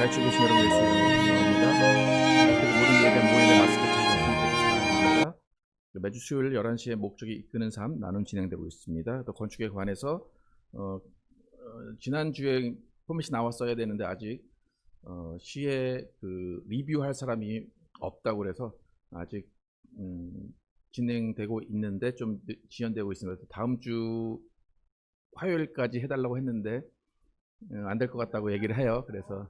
가르치고 계신 여러분 예수 이름으로 환영합니다. 모든 예배 모임의 마스크 착용합니다. 매주 수요일 11시에 목적이 이끄는 삶 나눔 진행되고 있습니다. 또 건축에 관해서 지난주에 포맷이 나왔어야 되는데 아직 시에 리뷰할 사람이 없다고 그래서 아직 진행되고 있는데 좀 지연되고 있습니다. 다음 주 화요일까지 해달라고 했는데 안 될 것 같다고 얘기를 해요. 그래서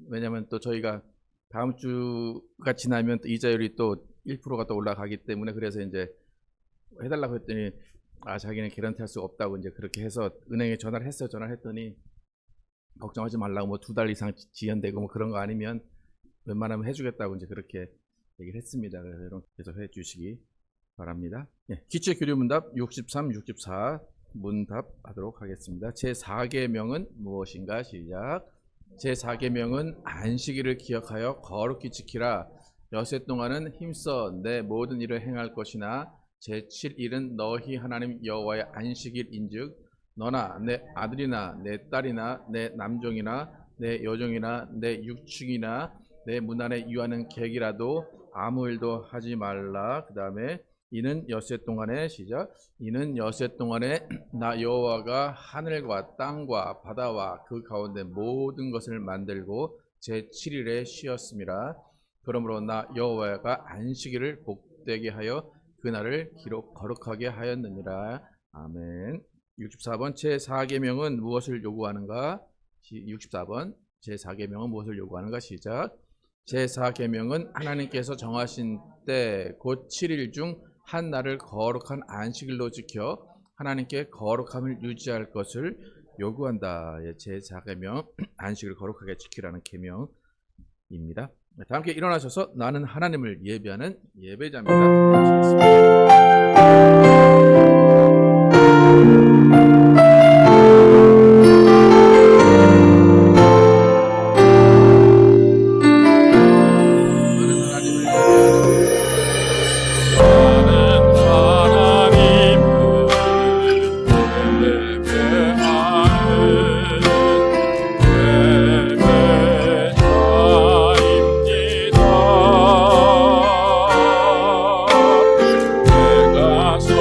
왜냐하면 또 저희가 다음 주가 지나면 또 이자율이 또 1%가 또 올라가기 때문에 그래서 이제 해달라고 했더니 자기는 개런티 할 수가 없다고 이제 그렇게 해서 은행에 전화를 했어요. 전화를 했더니 걱정하지 말라고 뭐 2달 이상 지연되고 뭐 그런 거 아니면 웬만하면 해주겠다고 이제 그렇게 얘기를 했습니다. 그래서 여러분 계속 해주시기 바랍니다. 기초 교류 문답 63, 64 문답하도록 하겠습니다. 제4계명은 무엇인가? 시작. 제4계명은 안식일을 기억하여 거룩히 지키라. 여세 동안은 힘써 내 모든 일을 행할 것이나 제7일은 너희 하나님 여호와의 안식일인즉 너나 내 아들이나 내 딸이나 내 남종이나 내 여종이나 내 육축이나 내 문 안에 유하는 객이라도 아무 일도 하지 말라. 그 다음에 이는 엿새 동안에 시작. 이는 엿새 동안에 나 여호와가 하늘과 땅과 바다와 그 가운데 모든 것을 만들고 제7일에 쉬었음이라. 그러므로 나 여호와가 안식일을 복되게 하여 그날을 거룩하게 하였느니라. 아멘. 64번 제4계명은 무엇을 요구하는가? 64번 제4계명은 무엇을 요구하는가? 시작. 제4계명은 하나님께서 정하신 때 곧 7일 중 한 날을 거룩한 안식일로 지켜 하나님께 거룩함을 유지할 것을 요구한다. 제4계명 안식을 거룩하게 지키라는 계명입니다. 다 함께 일어나셔서 나는 하나님을 예배하는 예배자입니다. 내가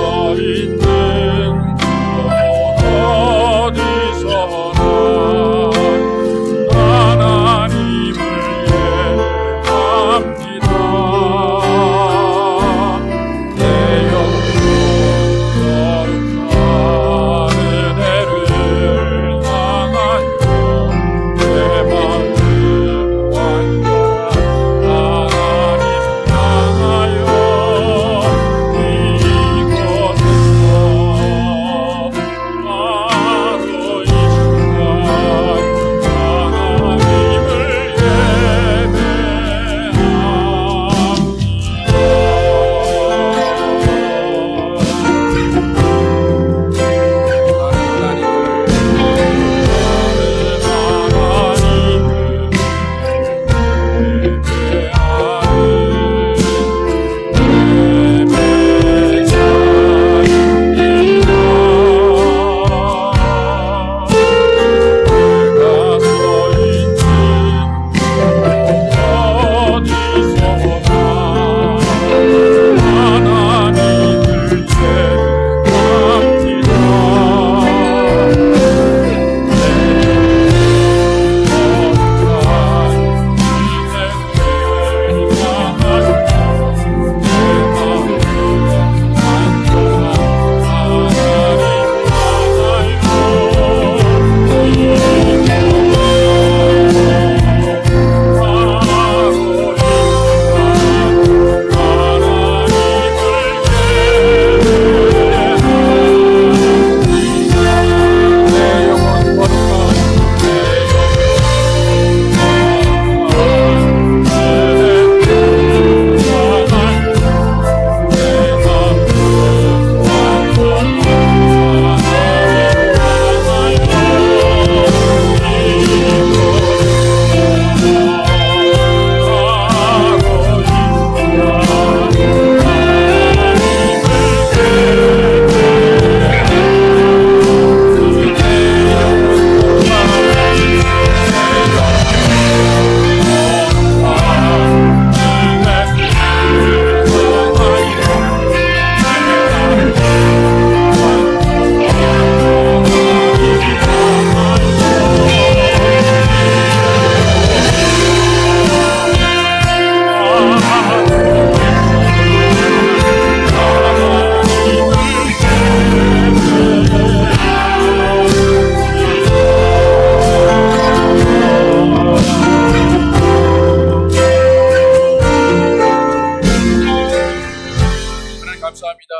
감사합니다.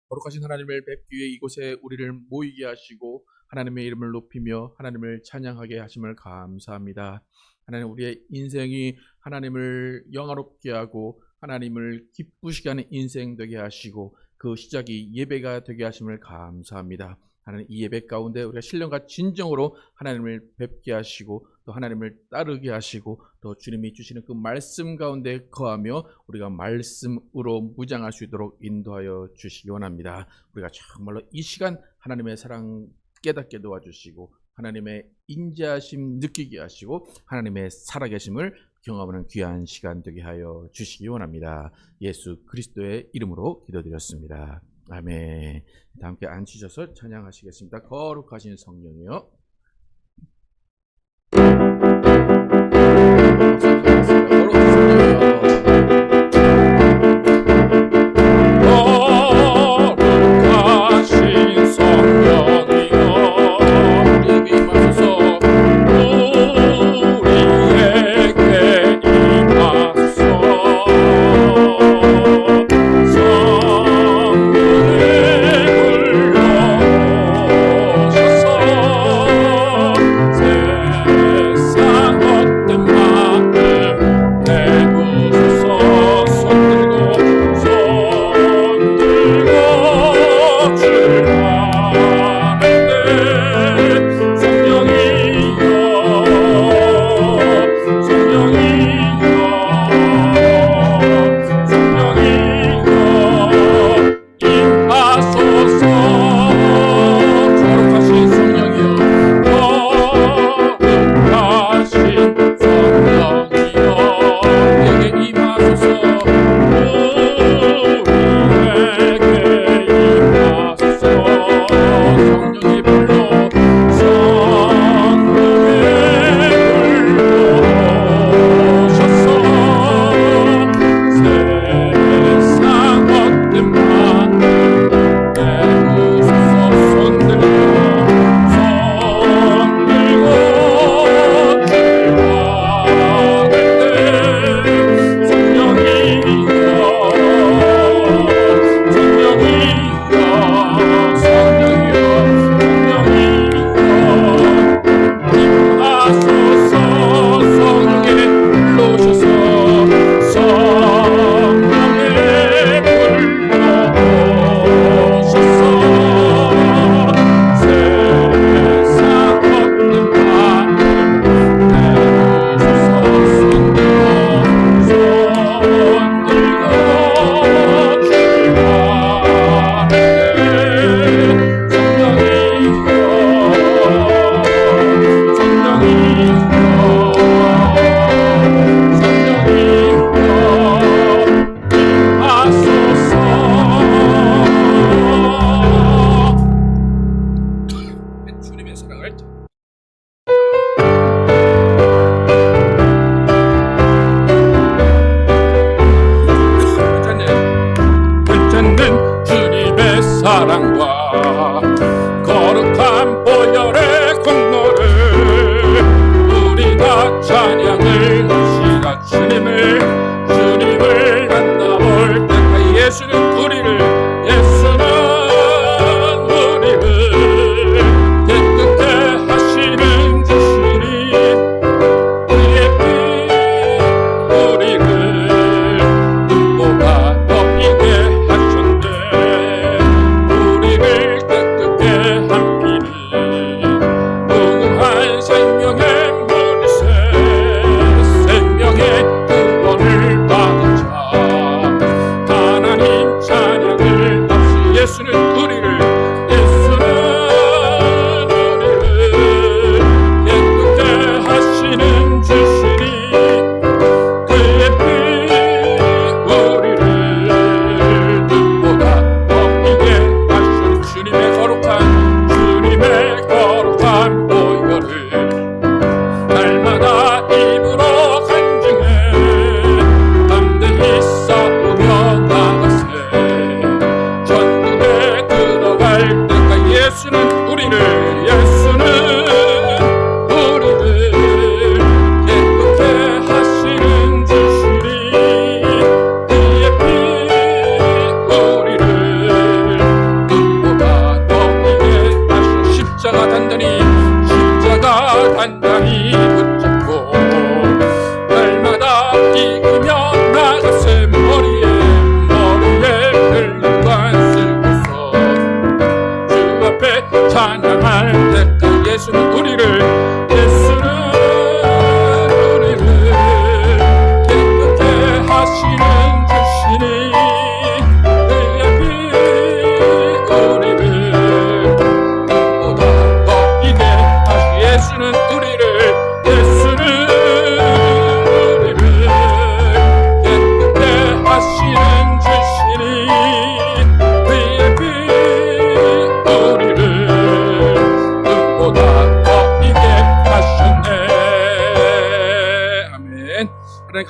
거룩하신 하나님을 뵙기 위해 이곳에 우리를 모이게 하시고 하나님의 이름을 높이며 하나님을 찬양하게 하심을 감사합니다. 하나님, 우리의 인생이 하나님을 영화롭게 하고 하나님을 기쁘시게 하는 인생 되게 하시고 그 시작이 예배가 되게 하심을 감사합니다. 하나님, 이 예배 가운데 우리가 신령과 진정으로 하나님을 뵙게 하시고 또 하나님을 따르게 하시고 또 주님이 주시는 그 말씀 가운데 거하며 우리가 말씀으로 무장할 수 있도록 인도하여 주시기 원합니다. 우리가 정말로 이 시간 하나님의 사랑 깨닫게 도와주시고 하나님의 인자하심 느끼게 하시고 하나님의 살아계심을 경험하는 귀한 시간 되게 하여 주시기 원합니다. 예수 그리스도의 이름으로 기도드렸습니다. 아멘. 다 함께 앉으셔서 찬양하시겠습니다. 거룩하신 성령이여.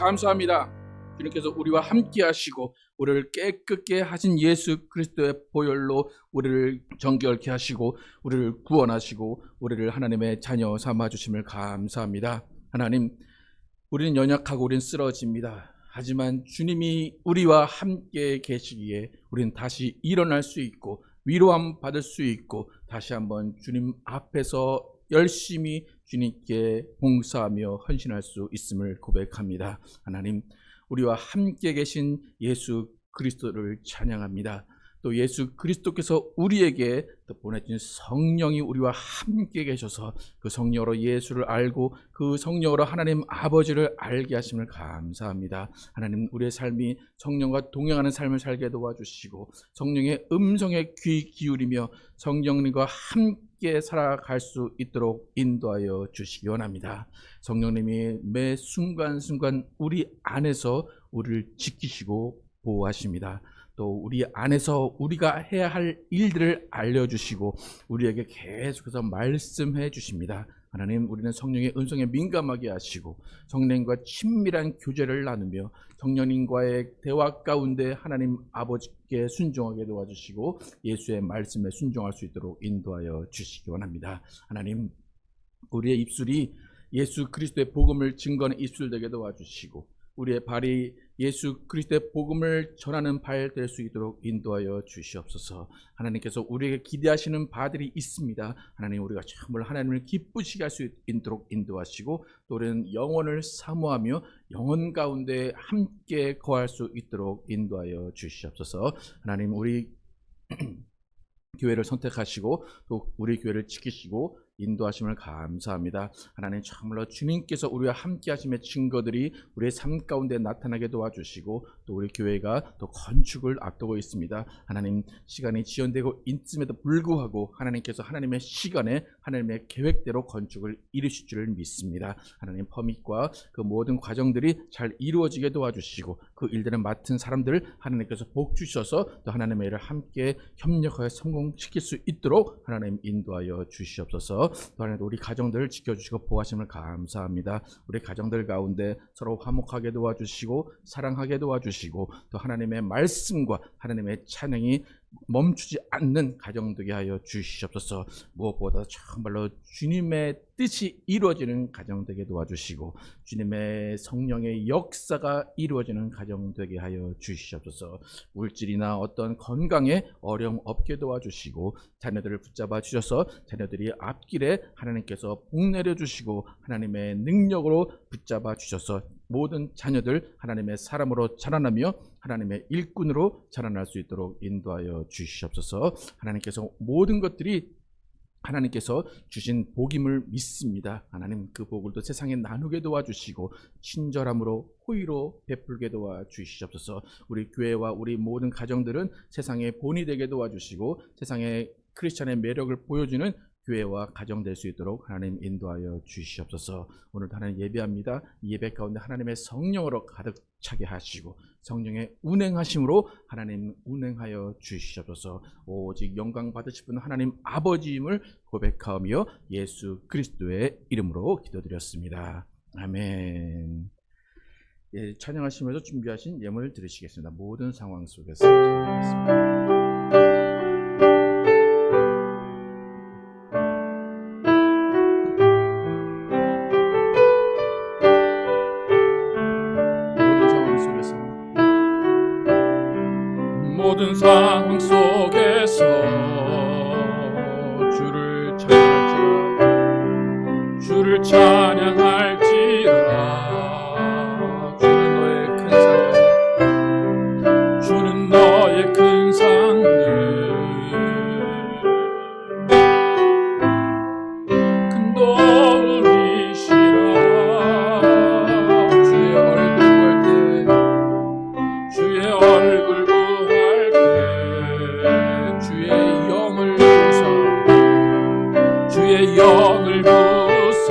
감사합니다. 주님께서 우리와 함께 하시고 우리를 깨끗게 하신 예수 그리스도의 보혈로 우리를 정결케 하시고 우리를 구원하시고 우리를 하나님의 자녀 삼아주심을 감사합니다. 하나님, 우리는 연약하고 우리는 쓰러집니다. 하지만 주님이 우리와 함께 계시기에 우리는 다시 일어날 수 있고 위로함 받을 수 있고 다시 한번 주님 앞에서 열심히 주님께 봉사하며 헌신할 수 있음을 고백합니다. 하나님, 우리와 함께 계신 예수 그리스도를 찬양합니다. 또 예수 그리스도께서 우리에게 또 보내준 성령이 우리와 함께 계셔서 그 성령으로 예수를 알고 그 성령으로 하나님 아버지를 알게 하심을 감사합니다. 하나님, 우리의 삶이 성령과 동행하는 삶을 살게 도와주시고 성령의 음성에 귀 기울이며 성령님과 함께 살아갈 수 있도록 인도하여 주시기 원합니다. 성령님이 매 순간순간 우리 안에서 우리를 지키시고 보호하십니다. 또 우리 안에서 우리가 해야 할 일들을 알려주시고 우리에게 계속해서 말씀해 주십니다. 하나님, 우리는 성령의 음성에 민감하게 하시고 성령과 친밀한 교제를 나누며 성령님과의 대화 가운데 하나님 아버지께 순종하게 도와주시고 예수의 말씀에 순종할 수 있도록 인도하여 주시기 원합니다. 하나님, 우리의 입술이 예수 그리스도의 복음을 증거하는 입술 되게 도와주시고 우리의 발이 예수 그리스도의 복음을 전하는 발 될 수 있도록 인도하여 주시옵소서. 하나님께서 우리에게 기대하시는 바들이 있습니다. 하나님, 우리가 참으로 하나님을 기쁘시게 할 수 있도록 인도하시고 또 우리는 영혼을 사모하며 영혼 가운데 함께 거할 수 있도록 인도하여 주시옵소서. 하나님, 우리 교회를 선택하시고 또 우리 교회를 지키시고 인도하심을 감사합니다. 하나님, 참으로 주님께서 우리와 함께 하심의 증거들이 우리의 삶 가운데 나타나게 도와주시고 또 우리 교회가 또 건축을 앞두고 있습니다. 하나님, 시간이 지연되고 있음에도 불구하고 하나님께서 하나님의 시간에 하나님의 계획대로 건축을 이루실 줄을 믿습니다. 하나님, 퍼밋과 그 모든 과정들이 잘 이루어지게 도와주시고 그 일들을 맡은 사람들 하나님께서 복 주셔서 또 하나님의 일을 함께 협력하여 성공시킬 수 있도록 하나님 인도하여 주시옵소서. 또 하나님, 우리 가정들을 지켜주시고 보호하심을 감사합니다. 우리 가정들 가운데 서로 화목하게 도와주시고 사랑하게 도와주시고 또 하나님의 말씀과 하나님의 찬양이 멈추지 않는 가정 되게 하여 주시옵소서. 무엇보다 정말로 주님의 뜻이 이루어지는 가정 되게 도와주시고 주님의 성령의 역사가 이루어지는 가정 되게 하여 주시옵소서. 물질이나 어떤 건강에 어려움 없게 도와주시고 자녀들을 붙잡아 주셔서 자녀들이 앞길에 하나님께서 복 내려주시고 하나님의 능력으로 붙잡아 주셔서 모든 자녀들 하나님의 사람으로 자라나며 하나님의 일꾼으로 자라날 수 있도록 인도하여 주시옵소서. 하나님께서 모든 것들이 하나님께서 주신 복임을 믿습니다. 하나님, 그 복을 또 세상에 나누게 도와주시고 친절함으로 호의로 베풀게 도와주시옵소서. 우리 교회와 우리 모든 가정들은 세상의 본이 되게 도와주시고 세상의 크리스찬의 매력을 보여주는 교회와 가정 될 수 있도록 하나님 인도하여 주시옵소서. 오늘도 하나님 예배합니다. 이 예배 가운데 하나님의 성령으로 가득 차게 하시고 성령의 운행하심으로 하나님 운행하여 주시옵소서. 오직 영광 받으실 분 하나님 아버지임을 고백하며 예수 그리스도의 이름으로 기도드렸습니다. 아멘. 예, 찬양하시면서 준비하신 예물 드리시겠습니다. 모든 상황 속에서 찬양하겠습니다. 모든 상황 속에서 주를 찬양할지라. 주는 너의 큰 상을 큰 도우리시라. 주의 얼굴 구할 때 주의 영을 부사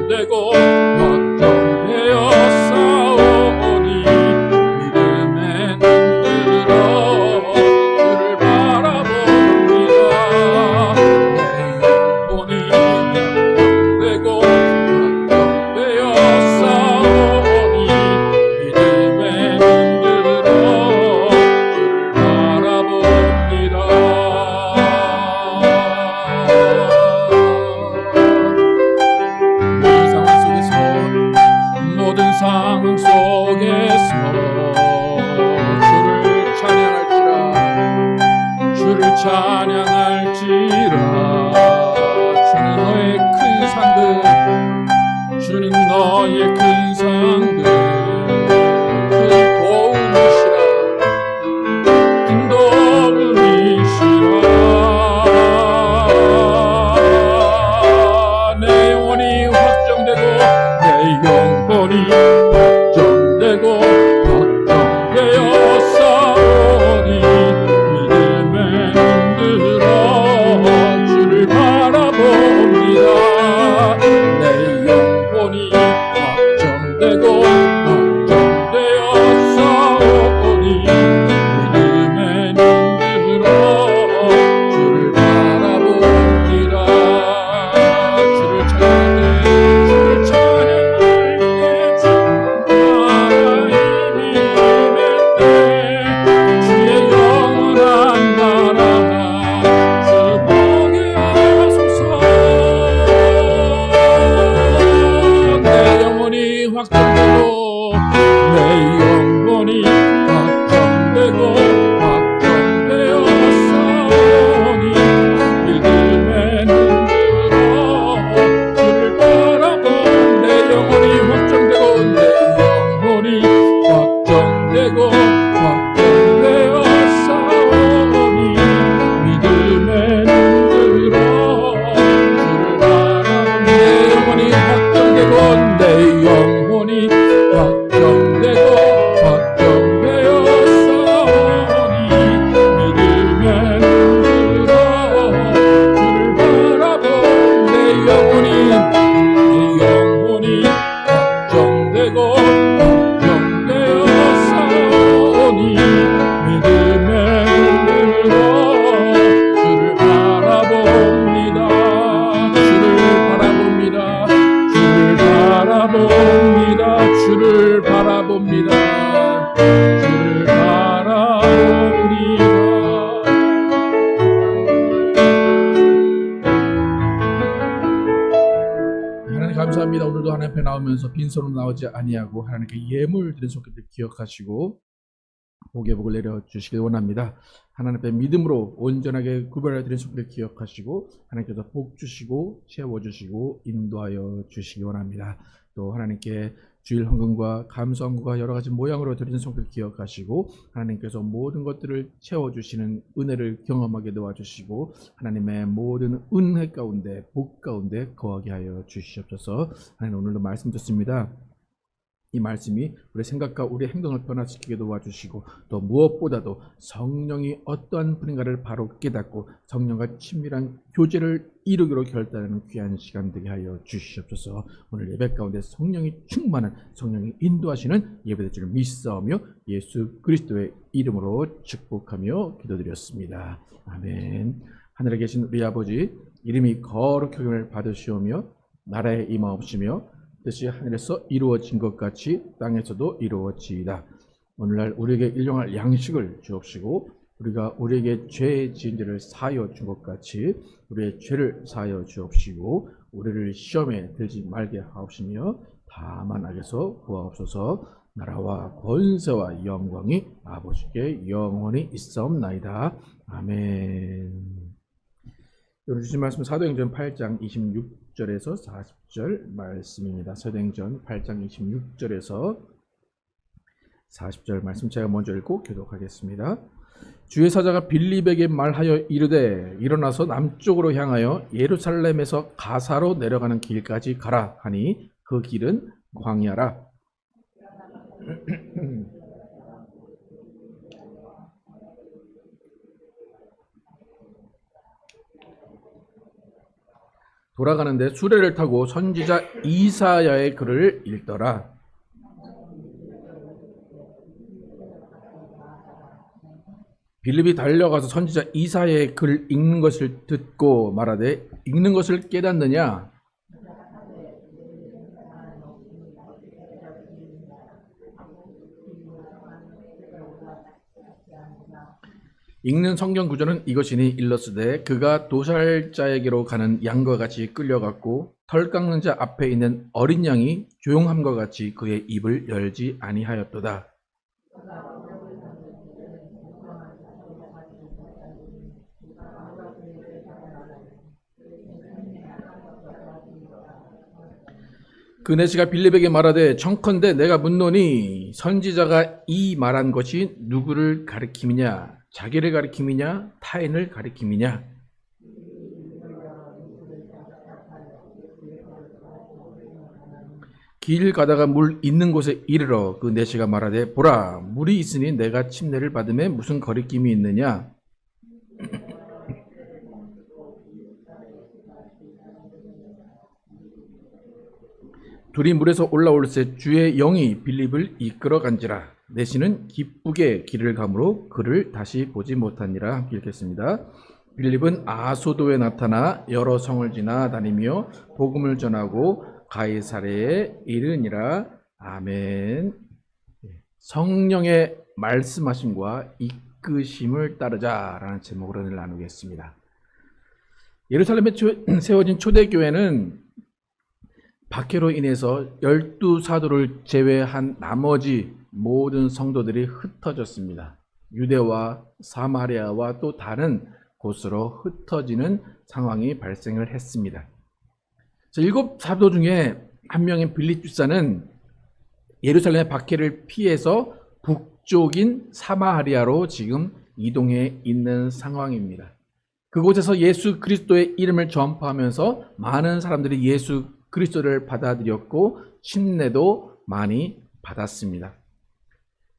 확정되고 확정되어 싸우니 믿음에 눈들어 주를 바라봅니다. 내 영혼이 확정되고 확정되어 싸우니 믿음에 눈들어 주를 바라봅니다. 모든 상황 속에서 주를 찬양할지라 주는 너의 큰 상급 주는 너의 큰 상급 그 도움이시라 큰 도움이시라 내 영혼이 확정되고 내 영혼이 확정되고 확정되어 싸우니 믿음에 눈들어 주를 바라봅니다. 내 영혼이 확정되고 확정되어 싸우니 믿음에 눈들어 주를 바라봅니다. 주를 찬양해 주를 찬양할 때 나라의 믿음의 때 주의 영원한 나라 주 보게 하소서. 내 영혼이 확정되고 내 영혼이 확정되고 확정되어 싸우니 믿음에 눈들어 주를 바라본 내 영혼이 확정되고 내 영혼이 확정되고 확정되어 싸우니 믿음에 눈들어 주를 바라본 내 영혼이 확정되고 내 영혼이 확정되고 확정되어 싸우니 믿음에 눈들어 주를 바라본 내 영혼이 확정되고 확정되어 싸우니 믿음에 눈들어 주를 바라봅니다. 주를 바라봅니다. 주를 바라봅니다. 주를 바라봅니다. 주를 바라봅니다. 하나님 감사합니다. 오늘도 하나님 앞에 나오면서 빈손으로 나오지 아니하고 하나님께 예물 드린 손길을 기억하시고 복의 복을 내려주시길 원합니다. 하나님 앞에 믿음으로 온전하게 구별해 드린 손길을 기억하시고 하나님께서 복 주시고 채워주시고 인도하여 주시기 원합니다. 또 하나님께 주일 헌금과 감사헌금과 여러 가지 모양으로 드리는 손길 기억하시고 하나님께서 모든 것들을 채워주시는 은혜를 경험하게 도와주시고 하나님의 모든 은혜 가운데 복 가운데 거하게 하여 주시옵소서. 하나님 오늘도 말씀 듣습니다. 이 말씀이 우리 생각과 우리 행동을 변화시키게 도와주시고 또 무엇보다도 성령이 어떠한 분인가를 바로 깨닫고 성령과 친밀한 교제를 이루기로 결단하는 귀한 시간 되게 하여 주시옵소서. 오늘 예배 가운데 성령이 충만한 성령이 인도하시는 예배될 줄 믿사오며 예수 그리스도의 이름으로 축복하며 기도드렸습니다. 아멘. 하늘에 계신 우리 아버지 이름이 거룩하게 받으시오며 나라에 임하옵시며 뜻이 하늘에서 이루어진 것 같이 땅에서도 이루어지이다. 오늘날 우리에게 일용할 양식을 주옵시고 우리가 우리에게 죄 지은 죄를 사하여 준 것 같이 우리의 죄를 사하여 주옵시고 우리를 시험에 들지 말게 하옵시며 다만 악에서 구하옵소서. 나라와 권세와 영광이 아버지께 영원히 있사옵나이다. 아멘. 오늘 주신 말씀 사도행전 8장 26절에서 40절 말씀입니다. 사도행전 8장 26절에서 40절 말씀 제가 먼저 읽고 교독하겠습니다. 주의 사자가 빌립에게 말하여 이르되 일어나서 남쪽으로 향하여 예루살렘에서 가사로 내려가는 길까지 가라 하니 그 길은 광야라. 돌아가는데 수레를 타고 선지자 이사야의 글을 읽더라. 빌립이 달려가서 선지자 이사야의 글 읽는 것을 듣고 말하되 읽는 것을 깨닫느냐? 읽는 성경 구절은 이것이니 일러스되 그가 도살자에게로 가는 양과 같이 끌려갔고 털 깎는 자 앞에 있는 어린 양이 조용함과 같이 그의 입을 열지 아니하였도다. 그 내시가 빌립에게 말하되 청컨대 내가 묻노니 선지자가 이 말한 것이 누구를 가리킴이냐? 자기를 가리킴이냐? 타인을 가리킴이냐? 길 가다가 물 있는 곳에 이르러 그 내시가 말하되 보라 물이 있으니 내가 침례를 받음에 무슨 거리낌이 있느냐? 둘이 물에서 올라올새 주의 영이 빌립을 이끌어 간지라. 내시는 기쁘게 길을 가므로 그를 다시 보지 못하니라. 함께 읽겠습니다. 빌립은 아소도에 나타나 여러 성을 지나 다니며 복음을 전하고 가이사랴에 이르니라. 아멘. 성령의 말씀하심과 이끄심을 따르자라는 제목으로 오늘 나누겠습니다. 예루살렘에 세워진 초대교회는 박해로 인해서 12사도를 제외한 나머지 모든 성도들이 흩어졌습니다. 유대와 사마리아와 또 다른 곳으로 흩어지는 상황이 발생을 했습니다. 7사도 중에 한 명인 빌립 집사는 예루살렘의 박해를 피해서 북쪽인 사마리아로 지금 이동해 있는 상황입니다. 그곳에서 예수 그리스도의 이름을 전파하면서 많은 사람들이 예수 그리스도를 받아들였고 침례도 많이 받았습니다.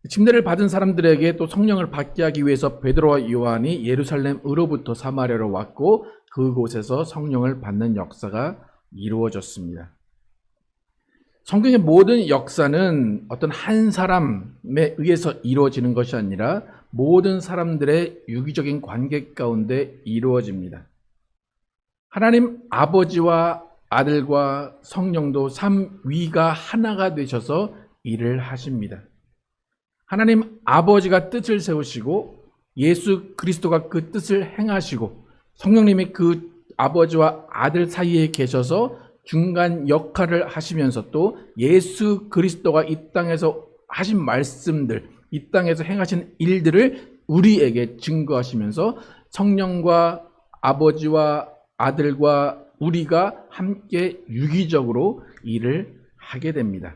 침례를 받은 사람들에게 또 성령을 받게 하기 위해서 베드로와 요한이 예루살렘으로부터 사마리아로 왔고 그곳에서 성령을 받는 역사가 이루어졌습니다. 성경의 모든 역사는 어떤 한 사람에 의해서 이루어지는 것이 아니라 모든 사람들의 유기적인 관계 가운데 이루어집니다. 하나님 아버지와 아들과 성령도 삼위가 하나가 되셔서 일을 하십니다. 하나님 아버지가 뜻을 세우시고 예수 그리스도가 그 뜻을 행하시고 성령님이 그 아버지와 아들 사이에 계셔서 중간 역할을 하시면서 또 예수 그리스도가 이 땅에서 하신 말씀들, 이 땅에서 행하신 일들을 우리에게 증거하시면서 성령과 아버지와 아들과 우리가 함께 유기적으로 일을 하게 됩니다.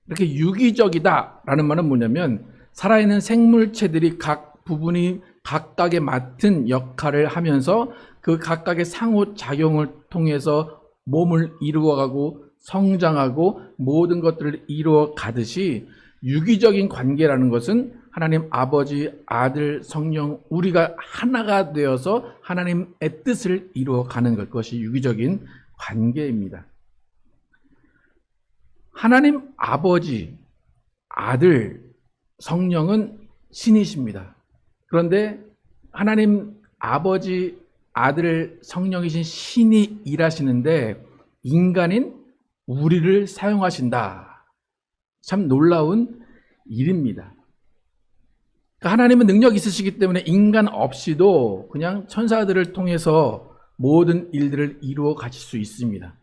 이렇게 유기적이다라는 말은 뭐냐면 살아있는 생물체들이 각 부분이 각각의 맡은 역할을 하면서 그 각각의 상호작용을 통해서 몸을 이루어가고 성장하고 모든 것들을 이루어 가듯이 유기적인 관계라는 것은 하나님 아버지, 아들, 성령 우리가 하나가 되어서 하나님의 뜻을 이루어가는 것이 유기적인 관계입니다. 하나님 아버지, 아들, 성령은 신이십니다. 그런데 하나님 아버지, 아들, 성령이신 신이 일하시는데 인간인 우리를 사용하신다. 참 놀라운 일입니다. 하나님은 능력이 있으시기 때문에 인간 없이도 그냥 천사들을 통해서 모든 일들을 이루어 가실 수 있습니다.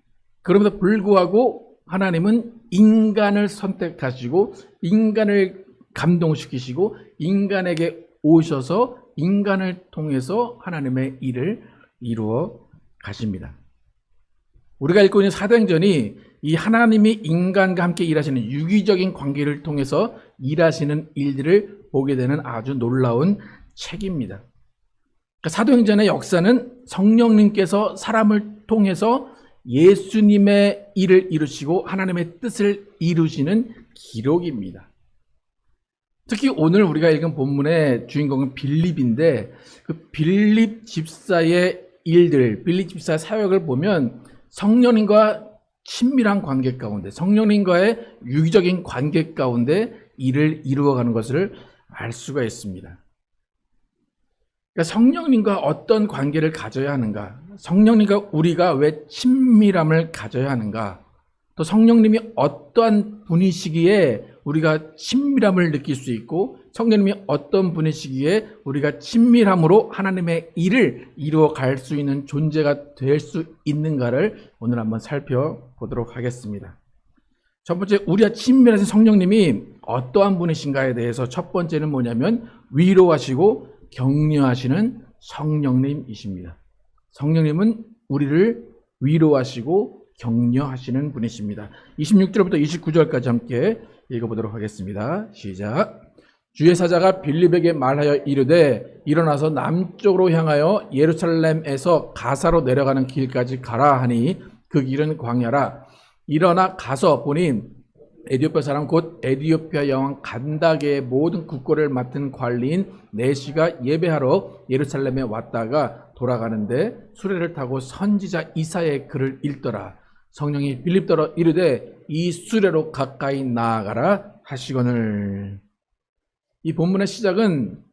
그럼에도 불구하고 하나님은 인간을 선택하시고 인간을 감동시키시고 인간에게 오셔서 인간을 통해서 하나님의 일을 이루어 가십니다. 우리가 읽고 있는 사도행전이 이 하나님이 인간과 함께 일하시는 유기적인 관계를 통해서 일하시는 일들을 보게 되는 아주 놀라운 책입니다. 그러니까 사도행전의 역사는 성령님께서 사람을 통해서 예수님의 일을 이루시고 하나님의 뜻을 이루시는 기록입니다. 특히 오늘 우리가 읽은 본문의 주인공은 빌립인데 그 빌립 집사의 일들, 빌립 집사 사역을 보면 성령님과 친밀한 관계 가운데, 성령님과의 유기적인 관계 가운데 일을 이루어가는 것을 알 수가 있습니다. 그러니까 성령님과 어떤 관계를 가져야 하는가, 성령님과 우리가 왜 친밀함을 가져야 하는가, 또 성령님이 어떠한 분이시기에 우리가 친밀함을 느낄 수 있고, 성령님이 어떤 분이시기에 우리가 친밀함으로 하나님의 일을 이루어갈 수 있는 존재가 될 수 있는가를 오늘 한번 살펴보도록 하겠습니다. 첫 번째, 우리와 친밀하신 성령님이 어떠한 분이신가에 대해서 첫 번째는 뭐냐면 위로하시고 격려하시는 성령님이십니다. 성령님은 우리를 위로하시고 격려하시는 분이십니다. 26절부터 29절까지 함께 읽어보도록 하겠습니다. 시작. 주의 사자가 빌립에게 말하여 이르되 일어나서 남쪽으로 향하여 예루살렘에서 가사로 내려가는 길까지 가라 하니 그 길은 광야라. 일어나 가서 보니 에디오피아 사람 곧 에디오피아 여왕 간다게의 모든 국고를 맡은 관리인 네시가 예배하러 예루살렘에 왔다가 돌아가는데 수레를 타고 선지자 이사야의 글을 읽더라. 성령이 빌립더러 이르되 이 수레로 가까이 나아가라 하시거늘. 이 본문의 시작은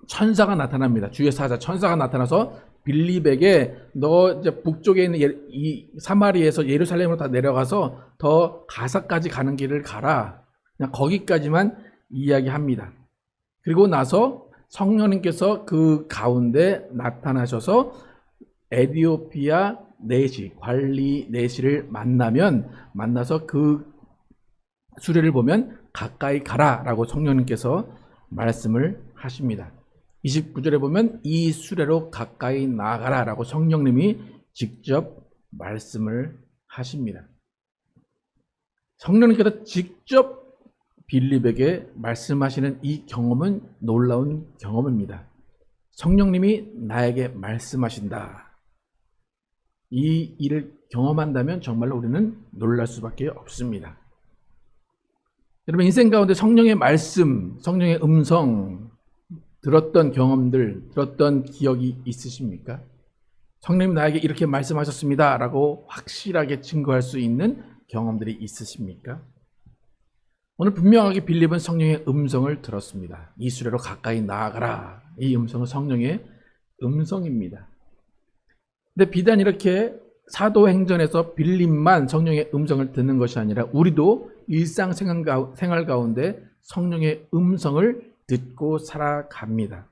천사가 나타납니다. 주의 사자 천사가 나타나서 빌립에게 너 이제 북쪽에 있는 이 사마리에서 예루살렘으로 다 내려가서 더 가사까지 가는 길을 가라. 그냥 거기까지만 이야기합니다. 그리고 나서 성령님께서 그 가운데 나타나셔서 에디오피아 네시, 관리 네시를 만나서 그 수레를 보면 가까이 가라라고 성령님께서 말씀을 하십니다. 29절에 보면 이 수레로 가까이 나아가라라고 성령님이 직접 말씀을 하십니다. 성령님께서 직접 빌립에게 말씀하시는 이 경험은 놀라운 경험입니다. 성령님이 나에게 말씀하신다. 이 일을 경험한다면 정말로 우리는 놀랄 수밖에 없습니다. 여러분 인생 가운데 성령의 말씀, 성령의 음성 들었던 경험들, 들었던 기억이 있으십니까? 성령님 나에게 이렇게 말씀하셨습니다 라고 확실하게 증거할 수 있는 경험들이 있으십니까? 오늘 분명하게 빌립은 성령의 음성을 들었습니다. 이 수레로 가까이 나아가라. 이 음성은 성령의 음성입니다. 근데 비단 이렇게 사도행전에서 빌립만 성령의 음성을 듣는 것이 아니라 우리도 일상생활 가운데 성령의 음성을 듣고 살아갑니다.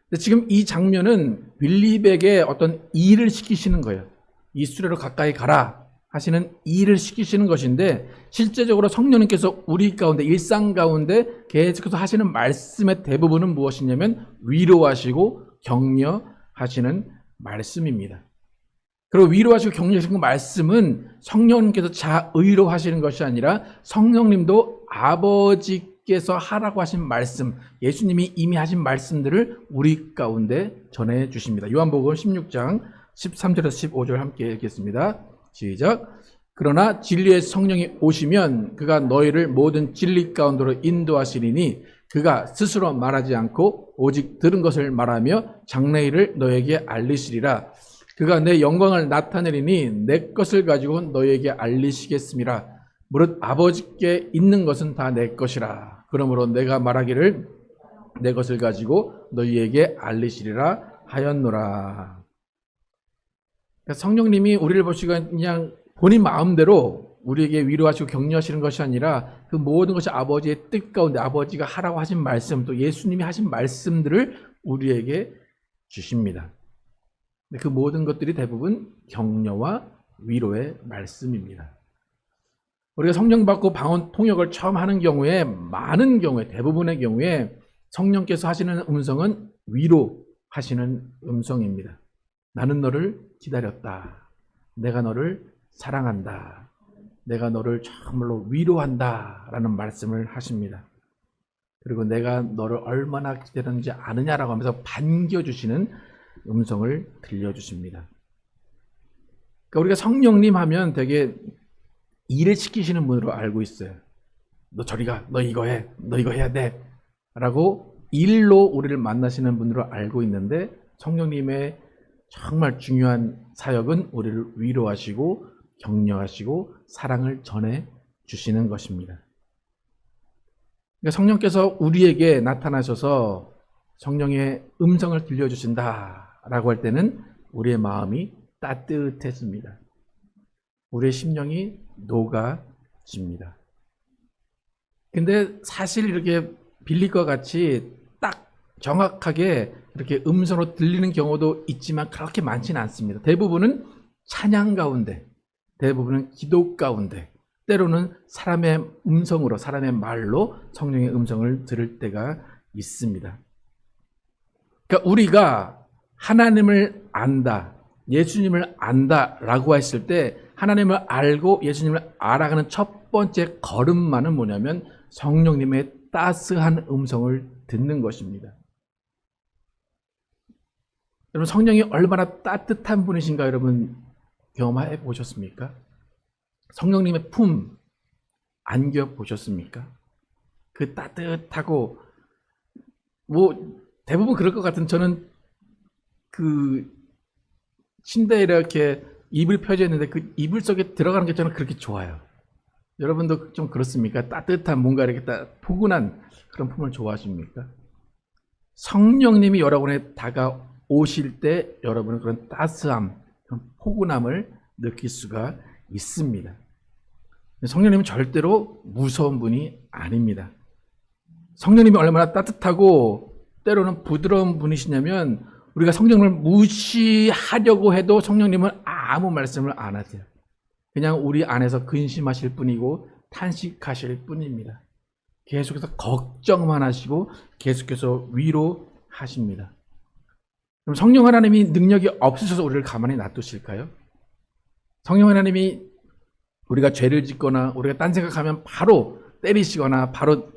근데 지금 이 장면은 빌립에게 어떤 일을 시키시는 거예요. 이 수레로 가까이 가라 하시는 일을 시키시는 것인데 실제적으로 성령님께서 우리 가운데 일상 가운데 계속해서 하시는 말씀의 대부분은 무엇이냐면 위로하시고 격려하시는 말씀입니다. 그리고 위로하시고 격려하시는 그 말씀은 성령님께서 자의로 하시는 것이 아니라 성령님도 아버지께서 하라고 하신 말씀, 예수님이 이미 하신 말씀들을 우리 가운데 전해 주십니다. 요한복음 16장 13절에서 15절 함께 읽겠습니다. 시작. 그러나 진리의 성령이 오시면 그가 너희를 모든 진리 가운데로 인도하시리니 그가 스스로 말하지 않고 오직 들은 것을 말하며 장래일을 너에게 알리시리라. 그가 내 영광을 나타내리니 내 것을 가지고 너에게 알리시겠음이라. 무릇 아버지께 있는 것은 다 내 것이라. 그러므로 내가 말하기를 내 것을 가지고 너희에게 알리시리라 하였노라. 그러니까 성령님이 우리를 보시고 그냥 본인 마음대로 우리에게 위로하시고 격려하시는 것이 아니라 그 모든 것이 아버지의 뜻 가운데 아버지가 하라고 하신 말씀 또 예수님이 하신 말씀들을 우리에게 주십니다. 그 모든 것들이 대부분 격려와 위로의 말씀입니다. 우리가 성령 받고 방언 통역을 처음 하는 경우에 많은 경우에 대부분의 경우에 성령께서 하시는 음성은 위로하시는 음성입니다. 나는 너를 기다렸다. 내가 너를 사랑한다. 내가 너를 정말로 위로한다 라는 말씀을 하십니다. 그리고 내가 너를 얼마나 기다렸는지 아느냐라고 하면서 반겨주시는 음성을 들려주십니다. 그러니까 우리가 성령님 하면 되게 일을 시키시는 분으로 알고 있어요. 너 저리 가, 너 이거 해, 너 이거 해야 돼 라고 일로 우리를 만나시는 분으로 알고 있는데 성령님의 정말 중요한 사역은 우리를 위로하시고 격려하시고 사랑을 전해 주시는 것입니다. 그러니까 성령께서 우리에게 나타나셔서 성령의 음성을 들려주신다라고 할 때는 우리의 마음이 따뜻해집니다. 우리의 심령이 녹아집니다. 근데 사실 이렇게 빌립과 같이 딱 정확하게 이렇게 음성으로 들리는 경우도 있지만 그렇게 많지는 않습니다. 대부분은 찬양 가운데, 대부분은 기도 가운데, 때로는 사람의 음성으로, 사람의 말로 성령의 음성을 들을 때가 있습니다. 그러니까 우리가 하나님을 안다, 예수님을 안다라고 했을 때 하나님을 알고 예수님을 알아가는 첫 번째 걸음만은 뭐냐면 성령님의 따스한 음성을 듣는 것입니다. 여러분, 성령이 얼마나 따뜻한 분이신가 여러분 경험해 보셨습니까? 성령님의 품 안겨 보셨습니까? 그 따뜻하고 뭐 대부분 그럴 것 같은, 저는 그 침대에 이렇게 이불 펴져 있는데 그 이불 속에 들어가는 게 저는 그렇게 좋아요. 여러분도 좀 그렇습니까? 따뜻한 뭔가 이렇게 포근한 그런 품을 좋아하십니까? 성령님이 여러분에 다가오실 때 여러분은 그런 따스함, 그런 포근함을 느낄 수가 있습니다. 성령님은 절대로 무서운 분이 아닙니다. 성령님이 얼마나 따뜻하고 때로는 부드러운 분이시냐면 우리가 성령을 무시하려고 해도 성령님은 아무 말씀을 안 하세요. 그냥 우리 안에서 근심하실 뿐이고 탄식하실 뿐입니다. 계속해서 걱정만 하시고 계속해서 위로하십니다. 그럼 성령 하나님이 능력이 없으셔서 우리를 가만히 놔두실까요? 성령 하나님이 우리가 죄를 짓거나 우리가 딴 생각하면 바로 때리시거나 바로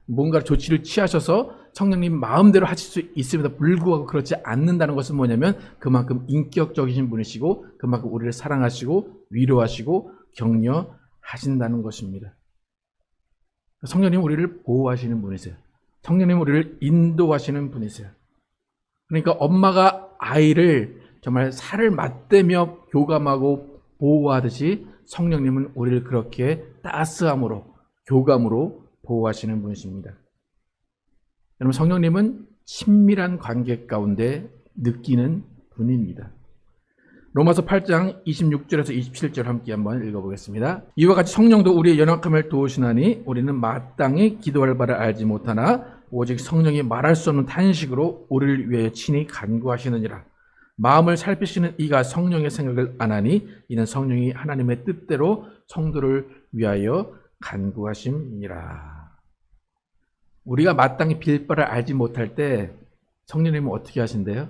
뭔가 조치를 취하셔서 성령님 마음대로 하실 수 있음에도 불구하고 그렇지 않는다는 것은 뭐냐면 그만큼 인격적이신 분이시고 그만큼 우리를 사랑하시고 위로하시고 격려하신다는 것입니다. 성령님 우리를 보호하시는 분이세요. 성령님 우리를 인도하시는 분이세요. 그러니까 엄마가 아이를 정말 살을 맞대며 교감하고 보호하듯이 성령님은 우리를 그렇게 따스함으로 교감으로 보호하시는 분이십니다. 여러분, 성령님은 친밀한 관계 가운데 느끼는 분입니다. 로마서 8장 26절에서 27절 함께 한번 읽어보겠습니다. 이와 같이 성령도 우리의 연약함을 도우시나니 우리는 마땅히 기도할 바를 알지 못하나 오직 성령이 말할 수 없는 탄식으로 우리를 위하여 친히 간구하시느니라. 마음을 살피시는 이가 성령의 생각을 아나니 이는 성령이 하나님의 뜻대로 성도를 위하여 간구하심이라. 우리가 마땅히 빌 바를 알지 못할 때 성령님은 어떻게 하신대요?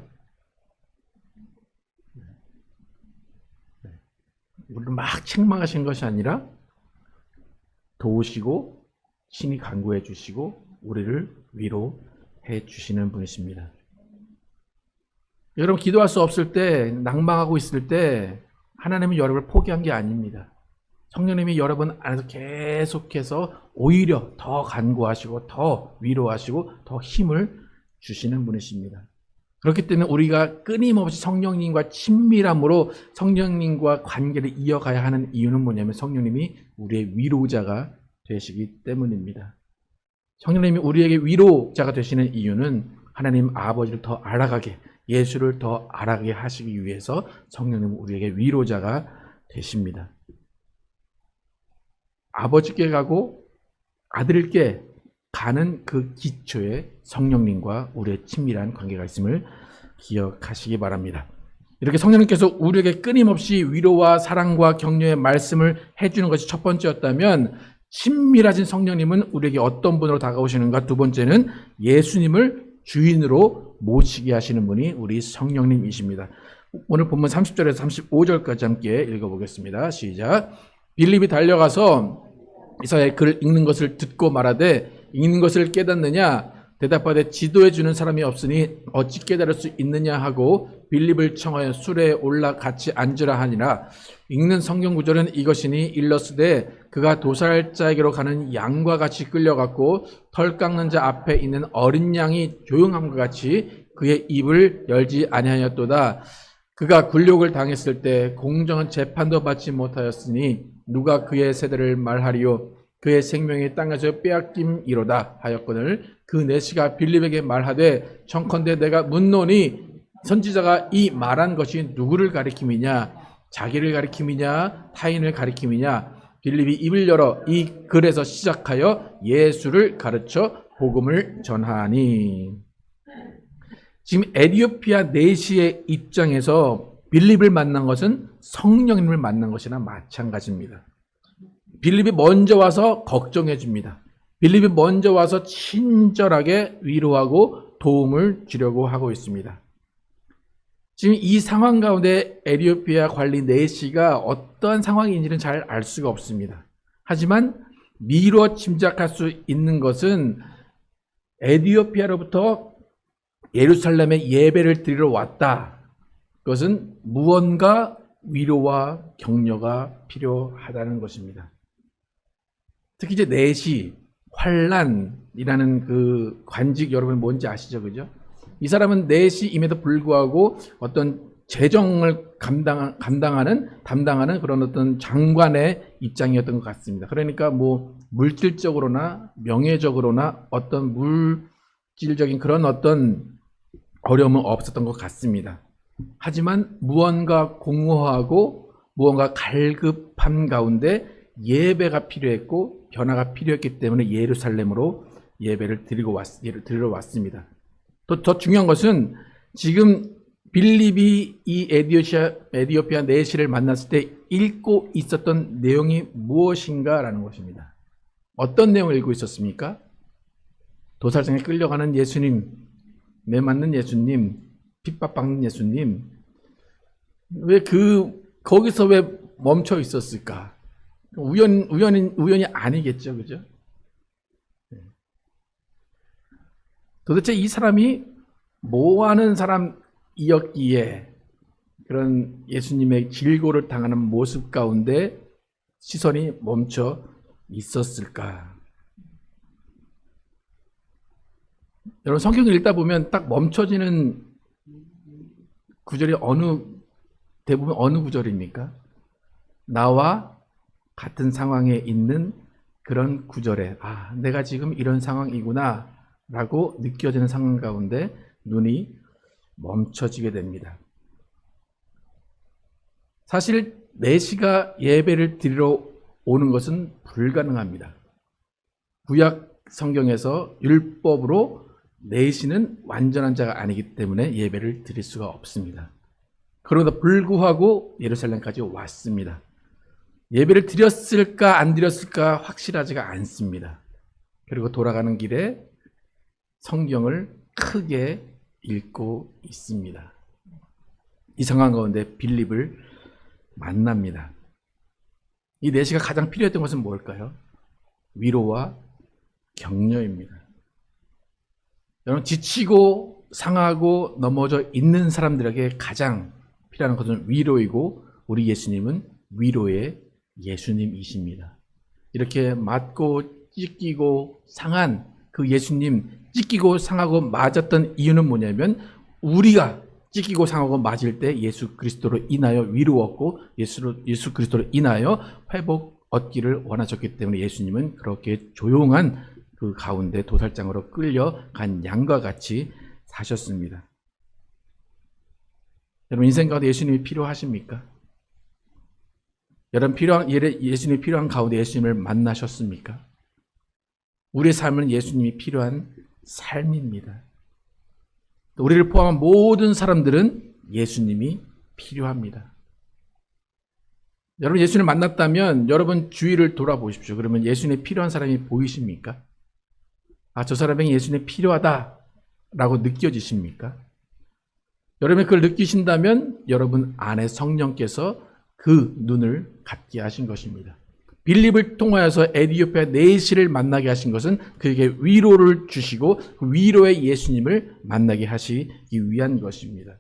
우리를 막 책망하신 것이 아니라 도우시고 친히 간구해 주시고 우리를 위로해 주시는 분이십니다. 여러분, 기도할 수 없을 때, 낭망하고 있을 때 하나님은 여러분을 포기한 게 아닙니다. 성령님이 여러분 안에서 계속해서 오히려 더 간구하시고 더 위로하시고 더 힘을 주시는 분이십니다. 그렇기 때문에 우리가 끊임없이 성령님과 친밀함으로 성령님과 관계를 이어가야 하는 이유는 뭐냐면 성령님이 우리의 위로자가 되시기 때문입니다. 성령님이 우리에게 위로자가 되시는 이유는 하나님 아버지를 더 알아가게, 예수를 더 알아가게 하시기 위해서 성령님은 우리에게 위로자가 되십니다. 아버지께 가고 아들께 가는 그 기초에 성령님과 우리의 친밀한 관계가 있음을 기억하시기 바랍니다. 이렇게 성령님께서 우리에게 끊임없이 위로와 사랑과 격려의 말씀을 해주는 것이 첫 번째였다면 친밀하신 성령님은 우리에게 어떤 분으로 다가오시는가? 두 번째는 예수님을 주인으로 모시게 하시는 분이 우리 성령님이십니다. 오늘 본문 30절에서 35절까지 함께 읽어보겠습니다. 시작. 빌립이 달려가서 이사야의 글을 읽는 것을 듣고 말하되 읽는 것을 깨닫느냐? 대답하되 지도해 주는 사람이 없으니 어찌 깨달을 수 있느냐 하고 빌립을 청하여 수레에 올라 같이 앉으라 하니라. 읽는 성경 구절은 이것이니 일러스되 그가 도살자에게로 가는 양과 같이 끌려갔고 털 깎는 자 앞에 있는 어린 양이 조용함과 같이 그의 입을 열지 아니하였도다. 그가 굴욕을 당했을 때 공정한 재판도 받지 못하였으니 누가 그의 세대를 말하리요. 그의 생명이 땅에서 빼앗김이로다 하였거늘 그 내시가 빌립에게 말하되 청컨대 내가 묻노니 선지자가 이 말한 것이 누구를 가리킴이냐 자기를 가리킴이냐 타인을 가리킴이냐 빌립이 입을 열어 이 글에서 시작하여 예수를 가르쳐 복음을 전하니. 지금 에디오피아 내시의 입장에서 빌립을 만난 것은 성령님을 만난 것이나 마찬가지입니다. 빌립이 먼저 와서 걱정해 줍니다. 빌립이 먼저 와서 친절하게 위로하고 도움을 주려고 하고 있습니다. 지금 이 상황 가운데 에디오피아 관리 내시가 어떠한 상황인지는 잘 알 수가 없습니다. 하지만 미루어 짐작할 수 있는 것은 에디오피아로부터 예루살렘에 예배를 드리러 왔다. 그것은 무언가 위로와 격려가 필요하다는 것입니다. 특히 이제 내시, 환란이라는 그 관직 여러분 뭔지 아시죠? 그죠? 이 사람은 내시임에도 불구하고 어떤 재정을 담당하는 그런 어떤 장관의 입장이었던 것 같습니다. 그러니까 뭐 물질적으로나 명예적으로나 어떤 물질적인 그런 어떤 어려움은 없었던 것 같습니다. 하지만 무언가 공허하고 무언가 갈급한 가운데 예배가 필요했고 변화가 필요했기 때문에 예루살렘으로 예배를 드리러 왔습니다. 또 더 중요한 것은 지금 빌립이 이 에디오피아 내시를 만났을 때 읽고 있었던 내용이 무엇인가라는 것입니다. 어떤 내용을 읽고 있었습니까? 도살장에 끌려가는 예수님, 매 맞는 예수님, 핍박받는 예수님. 거기서 왜 멈춰 있었을까? 우연이 아니겠죠, 그죠? 도대체 이 사람이 뭐 하는 사람이었기에 그런 예수님의 질고를 당하는 모습 가운데 시선이 멈춰 있었을까? 여러분 성경을 읽다 보면 딱 멈춰지는 구절이 대부분 어느 구절입니까? 나와 같은 상황에 있는 그런 구절에 내가 지금 이런 상황이구나 라고 느껴지는 상황 가운데 눈이 멈춰지게 됩니다. 사실 내시가 예배를 드리러 오는 것은 불가능합니다. 구약 성경에서 율법으로 내시는 완전한 자가 아니기 때문에 예배를 드릴 수가 없습니다. 그럼에도 불구하고 예루살렘까지 왔습니다. 예배를 드렸을까 안 드렸을까 확실하지가 않습니다. 그리고 돌아가는 길에 성경을 크게 읽고 있습니다. 이 상황 가운데 빌립을 만납니다. 이 내시가 가장 필요했던 것은 뭘까요? 위로와 격려입니다. 여러분 지치고 상하고 넘어져 있는 사람들에게 가장 필요한 것은 위로이고 우리 예수님은 위로의 예수님이십니다. 이렇게 맞고 찢기고 상한 그 예수님 찢기고 상하고 맞았던 이유는 뭐냐면 우리가 찢기고 상하고 맞을 때 예수 그리스도로 인하여 위로 얻고 예수 그리스도로 인하여 회복 얻기를 원하셨기 때문에 예수님은 그렇게 조용한 그 가운데 도살장으로 끌려간 양과 같이 사셨습니다. 여러분 인생 가운데 예수님이 필요하십니까? 여러분 예수님이 필요한 가운데 예수님을 만나셨습니까? 우리의 삶은 예수님이 필요한 삶입니다. 우리를 포함한 모든 사람들은 예수님이 필요합니다. 여러분 예수님을 만났다면 여러분 주위를 돌아보십시오. 그러면 예수님이 필요한 사람이 보이십니까? 저 사람에게 예수님이 필요하다라고 느껴지십니까? 여러분이 그걸 느끼신다면 여러분 안에 성령께서 그 눈을 갖게 하신 것입니다. 빌립을 통하여서 에디오피아 내시를 만나게 하신 것은 그에게 위로를 주시고 그 위로의 예수님을 만나게 하시기 위한 것입니다.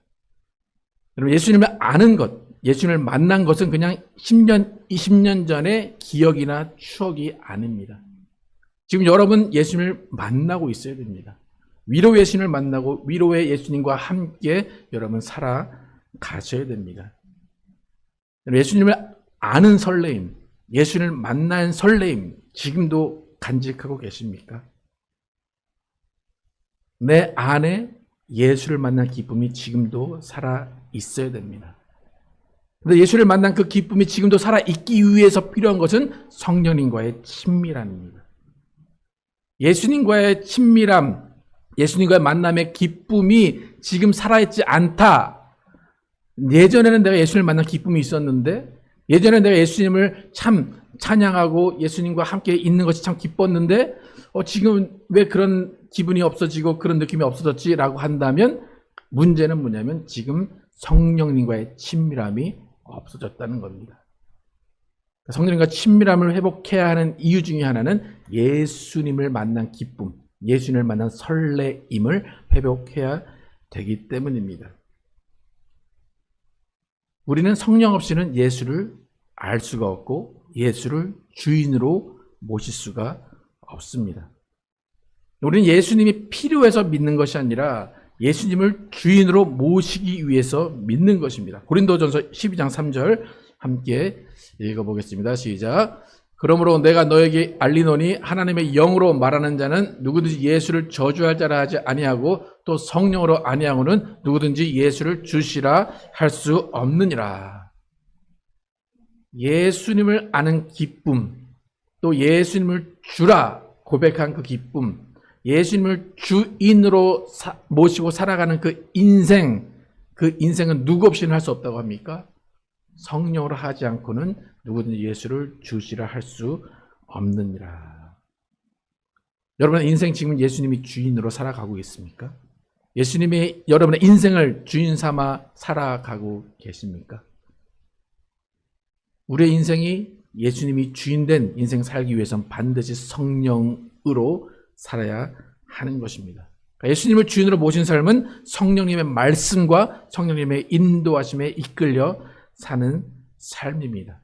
여러분 예수님을 아는 것, 예수님을 만난 것은 그냥 10년, 20년 전의 기억이나 추억이 아닙니다. 지금 여러분 예수님을 만나고 있어야 됩니다. 위로의 예수님을 만나고 위로의 예수님과 함께 여러분 살아가야 가셔야 됩니다. 예수님을 아는 설레임, 예수님을 만난 설레임 지금도 간직하고 계십니까? 내 안에 예수를 만난 기쁨이 지금도 살아 있어야 됩니다. 그런데 예수를 만난 그 기쁨이 지금도 살아 있기 위해서 필요한 것은 성령님과의 친밀함입니다. 예수님과의 친밀함, 예수님과의 만남의 기쁨이 지금 살아있지 않다. 예전에는 내가 예수님을 만난 기쁨이 있었는데, 예전에 내가 예수님을 참 찬양하고 예수님과 함께 있는 것이 참 기뻤는데, 지금 왜 그런 기분이 없어지고 그런 느낌이 없어졌지라고 한다면, 문제는 뭐냐면 지금 성령님과의 친밀함이 없어졌다는 겁니다. 성령님과 친밀함을 회복해야 하는 이유 중에 하나는 예수님을 만난 기쁨, 예수님을 만난 설레임을 회복해야 되기 때문입니다. 우리는 성령 없이는 예수를 알 수가 없고 예수를 주인으로 모실 수가 없습니다. 우리는 예수님이 필요해서 믿는 것이 아니라 예수님을 주인으로 모시기 위해서 믿는 것입니다. 고린도전서 12장 3절 함께 읽어보겠습니다. 시작. 그러므로 내가 너에게 알리노니 하나님의 영으로 말하는 자는 누구든지 예수를 저주할 자라 하지 아니하고 또 성령으로 아니하고는 누구든지 예수를 주시라 할 수 없느니라. 예수님을 아는 기쁨, 또 예수님을 주라 고백한 그 기쁨, 예수님을 주인으로 모시고 살아가는 그 인생은 누구 없이는 할 수 없다고 합니까? 성령으로 하지 않고는 누구든지 예수를 주시라 할 수 없느니라. 여러분의 인생 지금 예수님이 주인으로 살아가고 있습니까? 예수님이 여러분의 인생을 주인 삼아 살아가고 계십니까? 우리의 인생이 예수님이 주인된 인생 살기 위해서는 반드시 성령으로 살아야 하는 것입니다. 예수님을 주인으로 모신 삶은 성령님의 말씀과 성령님의 인도하심에 이끌려 사는 삶입니다.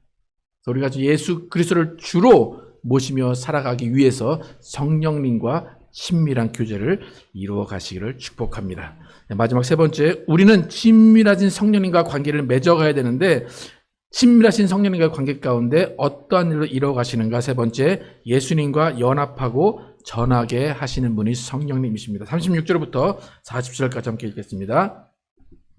우리가 예수 그리스도를 주로 모시며 살아가기 위해서 성령님과 친밀한 교제를 이루어 가시기를 축복합니다. 마지막 세 번째, 우리는 친밀하신 성령님과 관계를 맺어가야 되는데 친밀하신 성령님과 관계 가운데 어떠한 일로 이루어 가시는가? 세 번째, 예수님과 연합하고 전하게 하시는 분이 성령님이십니다. 36절부터 40절까지 함께 읽겠습니다.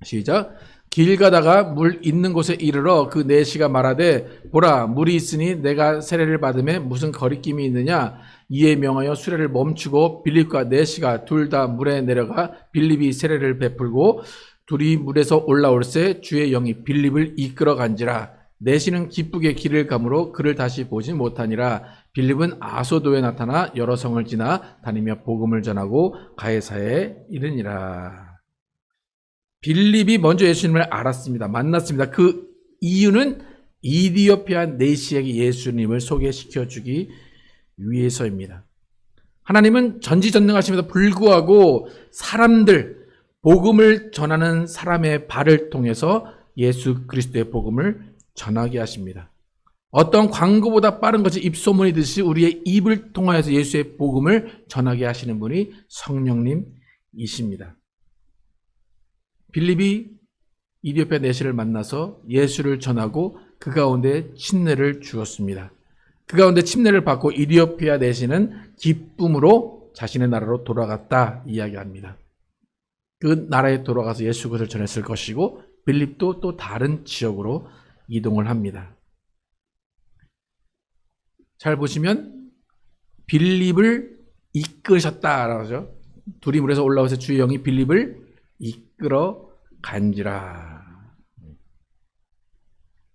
시작. 길 가다가 물 있는 곳에 이르러 그 내시가 말하되 보라 물이 있으니 내가 세례를 받음에 무슨 거리낌이 있느냐. 이에 명하여 수레를 멈추고 빌립과 내시가 둘 다 물에 내려가 빌립이 세례를 베풀고 둘이 물에서 올라올새 주의 영이 빌립을 이끌어 간지라. 내시는 기쁘게 길을 가므로 그를 다시 보지 못하니라. 빌립은 아소도에 나타나 여러 성을 지나 다니며 복음을 전하고 가이사야에 이르니라. 빌립이 먼저 예수님을 알았습니다. 만났습니다. 그 이유는 이디오피아 내시에게 예수님을 소개시켜 주기 위해서입니다. 하나님은 전지전능하심에도 불구하고 사람들, 복음을 전하는 사람의 발을 통해서 예수 그리스도의 복음을 전하게 하십니다. 어떤 광고보다 빠른 것이 입소문이듯이 우리의 입을 통하여서 예수의 복음을 전하게 하시는 분이 성령님이십니다. 빌립이 이디오피아 내시를 만나서 예수를 전하고 그 가운데 침례를 주었습니다. 그 가운데 침례를 받고 이디오피아 내시는 기쁨으로 자신의 나라로 돌아갔다 이야기합니다. 그 나라에 돌아가서 예수 그리스도를 전했을 것이고 빌립도 또 다른 지역으로 이동을 합니다. 잘 보시면 빌립을 이끄셨다라고 하죠. 둘이 물에서 올라와서 주의 영이 빌립을 이끌어 간지라.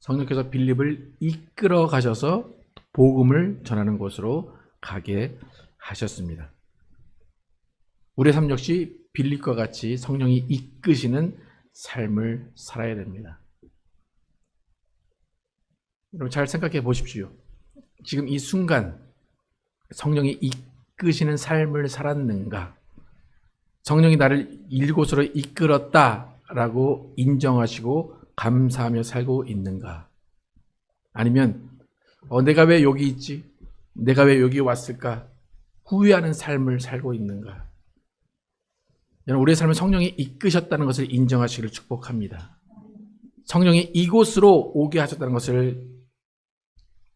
성령께서 빌립을 이끌어 가셔서 복음을 전하는 곳으로 가게 하셨습니다. 우리의 삶 역시 빌립과 같이 성령이 이끄시는 삶을 살아야 됩니다. 여러분 잘 생각해 보십시오. 지금 이 순간 성령이 이끄시는 삶을 살았는가? 성령이 나를 이곳으로 이끌었다라고 인정하시고 감사하며 살고 있는가? 아니면 내가 왜 여기 있지? 내가 왜 여기 왔을까? 후회하는 삶을 살고 있는가? 여러분 우리의 삶을 성령이 이끄셨다는 것을 인정하시기를 축복합니다. 성령이 이곳으로 오게 하셨다는 것을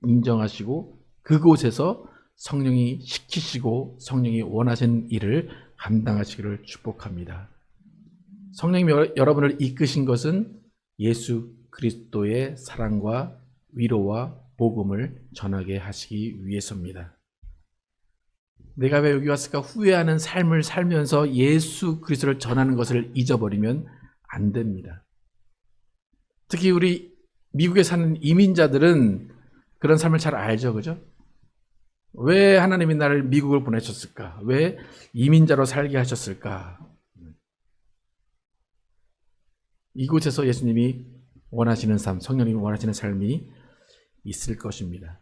인정하시고 그곳에서 성령이 시키시고 성령이 원하신 일을 감당하시기를 축복합니다. 성령이 여러분을 이끄신 것은 예수 그리스도의 사랑과 위로와 복음을 전하게 하시기 위해서입니다. 내가 왜 여기 왔을까 후회하는 삶을 살면서 예수 그리스도를 전하는 것을 잊어버리면 안 됩니다. 특히 우리 미국에 사는 이민자들은 그런 삶을 잘 알죠, 그죠? 왜 하나님이 나를 미국을 보내셨을까? 왜 이민자로 살게 하셨을까? 이곳에서 예수님이 원하시는 삶, 성령님이 원하시는 삶이 있을 것입니다.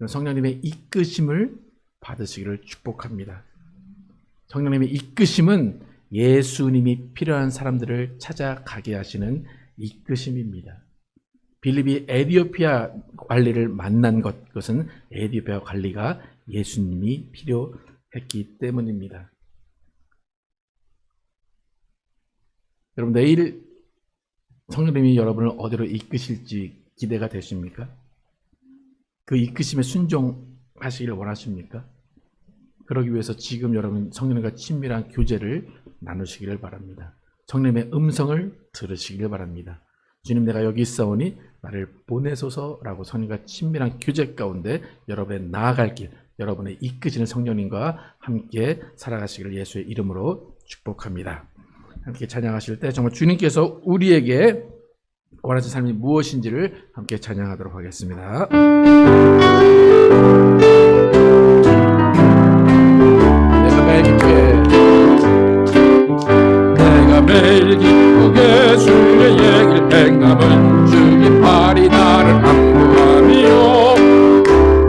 성령님의 이끄심을 받으시기를 축복합니다. 성령님의 이끄심은 예수님이 필요한 사람들을 찾아가게 하시는 이끄심입니다. 빌립이 에디오피아 관리를 만난 그것은 에디오피아 관리가 예수님이 필요했기 때문입니다. 여러분, 내일 성령님이 여러분을 어디로 이끄실지 기대가 되십니까? 그 이끄심에 순종하시기를 원하십니까? 그러기 위해서 지금 여러분 성령님과 친밀한 교제를 나누시기를 바랍니다. 성령님의 음성을 들으시기를 바랍니다. 주님, 내가 여기 있사오니 나를 보내소서라고 성령과 친밀한 교제 가운데 여러분의 나아갈 길, 여러분의 이끄시는 성령님과 함께 살아가시기를 예수의 이름으로 축복합니다. 함께 찬양하실 때 정말 주님께서 우리에게 원하시는 삶이 무엇인지를 함께 찬양하도록 하겠습니다. 내가 매일 기쁘게 주의 얘기를 행함은 주의 팔이 나를 안보하며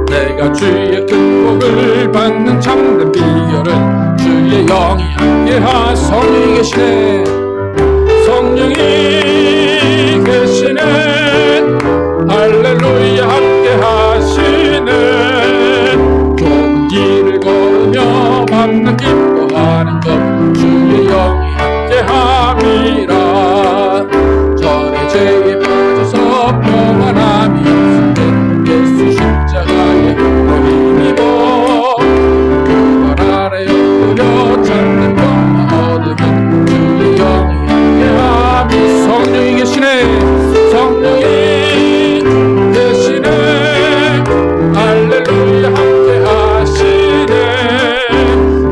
내가 주의 큰 복을 받는 참된 비결은 주의 영이 함께하 성령이 계시네. 성령이 계시네. 할렐루야 함께 하시네. 좁은 길을 걸으며 밤낮 기뻐하는 것 주의 영이 함께 함이라. 전에 죄에 빠져서 평안함이 없을 때 예수 십자가에 힘입어 그걸 아래 엎드려 찾는 평화 얻으면 주의 영이 함께함이. 성령이 계시네. 성령이 계시네. 할렐루야 함께 하시네.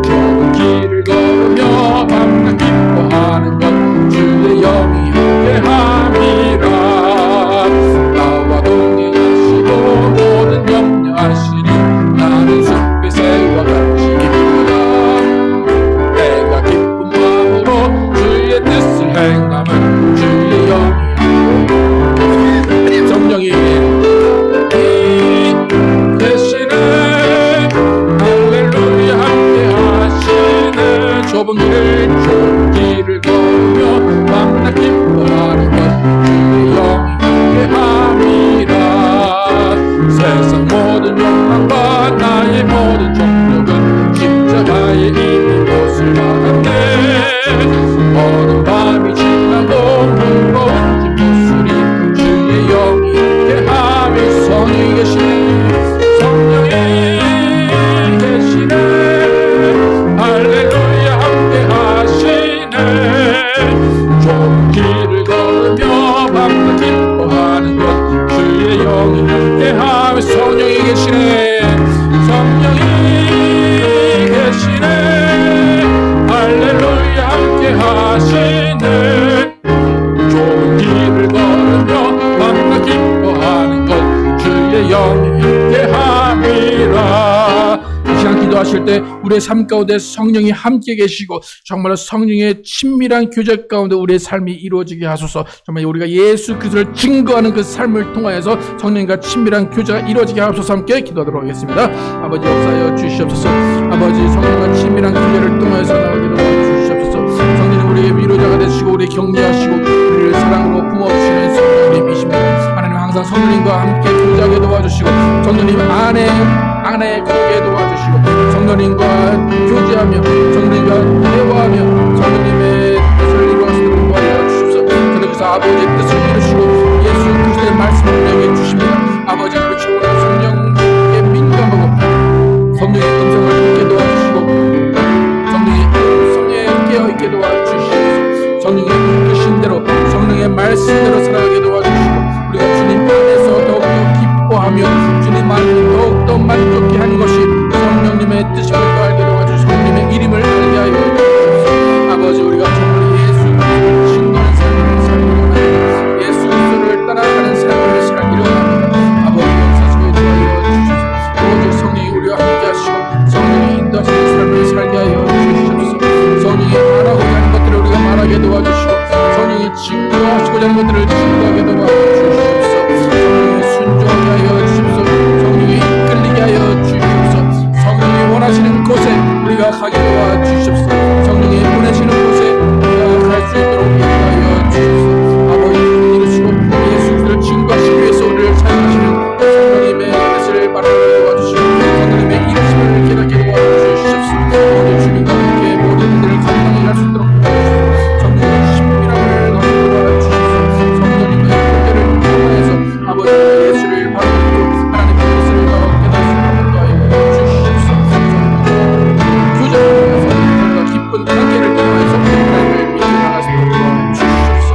좁은 길을 걸으며 밤낮 기뻐하는 것 주의 영이 함께함이라. 나와 동행하시고 모든 염려하시니 나는 숲의 새와 같이 기쁘다. 내가 기쁜 마음으로 주의 뜻을 행함은 주의 영이 성령이 계시네. 할렐루야 함께 하시네. 좁은 길을 걸으며 밤낮 기뻐하는 것 주의 영이 함께 함이라. 세상 모든 욕망과 나의 모든 정욕은 십자가에 이미 못을 박았네. 어두운 밤이 지나고 무거운 뒷모습이 주의 영이 함께 함이. 성령이 계시네. 성령이 계시네. 할렐루야 함께 하시네. 좁은 길을 걸으며 밤낮 기뻐하는 것 주의 영이 함께 함이. 성령이 계시네. 성령이 계시네. 할렐루야 함께 하시네. 좁은 길을 걸으며 밤낮 기뻐하는 것 주의 영이 함께 함이라. 이 시간 기도하실 때 우리의 삶 가운데 성령이 함께 계시고 정말로 성령의 친밀한 교제 가운데 우리의 삶이 이루어지게 하소서. 정말 우리가 예수 그리스도를 증거하는 그 삶을 통하여서 성령과 친밀한 교제가 이루어지게 하소서. 함께 기도하도록 하겠습니다. 아버지 역사하여 주시옵소서. 아버지 성령과 친밀한 교제를 통하여서 나오기를 주시옵소서. 성령님 우리의 위로자가 되시고 우리의 격려하시고 우리를 사랑으로 품어주시는 성령님이십니다. 하나님 항상 성령님과 함께 교제하게 도와주시고 성령님 안에 거기에 도와주시고 성령님과 교제하며 성령님과 대화하며 성령님의 뜻을 이루어가시도록 도와주십시오. 그래서 아버지 아버지 그렇죠. 오늘 성령님께 민감하고 성령의 음성을 듣게 도와주시고 성령의 음성에 깨어있게 도와주시고 성령의 이끄신 대로 성령의 말씀대로 살아가게 도와주시고 우리가 주님 안에서 더욱더 기뻐하며 주님 안에서 더욱더 만족해 하는 것이 성령님의 뜻임을 알게 도와주시고 성령님의 이름을 알게 하여 주시옵소서. 아버지 우리가 정말 예수 그리스도를 증거하는 삶을 살기를 원합니다. 예수 그리스도를 따라가는 삶을 살기를 원합니다. 아버지 역사하시고 도와여 주시옵소서. 오직 성령이 우리와 함께 하시고 성령이 인도하시는 삶을 살게 하여 주시옵소서. 성령이 말하고자 하는 것들을 우리가 말하게 도와주시고 성령이 증거하시고자 하는 것들을 증거하게 도와주시옵소서. 성령이 순종하게 하여 주시옵소서. 성령이 이끌리게 하여 주시옵소서. 성령이 원하시는 곳에 우리가 가게 도와주시옵소서. 성령이 보내시는 곳에 우리가 갈 수 있도록 인도하여 주시옵소서. 아버지 주님 이루시고 예수 그리스도를 증거하시기 위해서 우리를 사용하시는 성령님의 뜻을 바라보게 도와주시고 성령님의 이루심을 깨닫게 도와주시옵소서. 오늘 주님과 함께 모든 일들을 감당해 갈 수 있도록 도와주시옵소서. 성령의 신비함을 너무 도와주시옵소서. 성령님의 뜻을 통하여서 아버지의 예수를 바라보고 하나님의 뜻을 더 깨달을 수 있도록 도와주시옵소서. 교제를 통해서 깊은 관계를 통해서 하나님을 믿고 나갈 수 있도록 도와주시옵소서.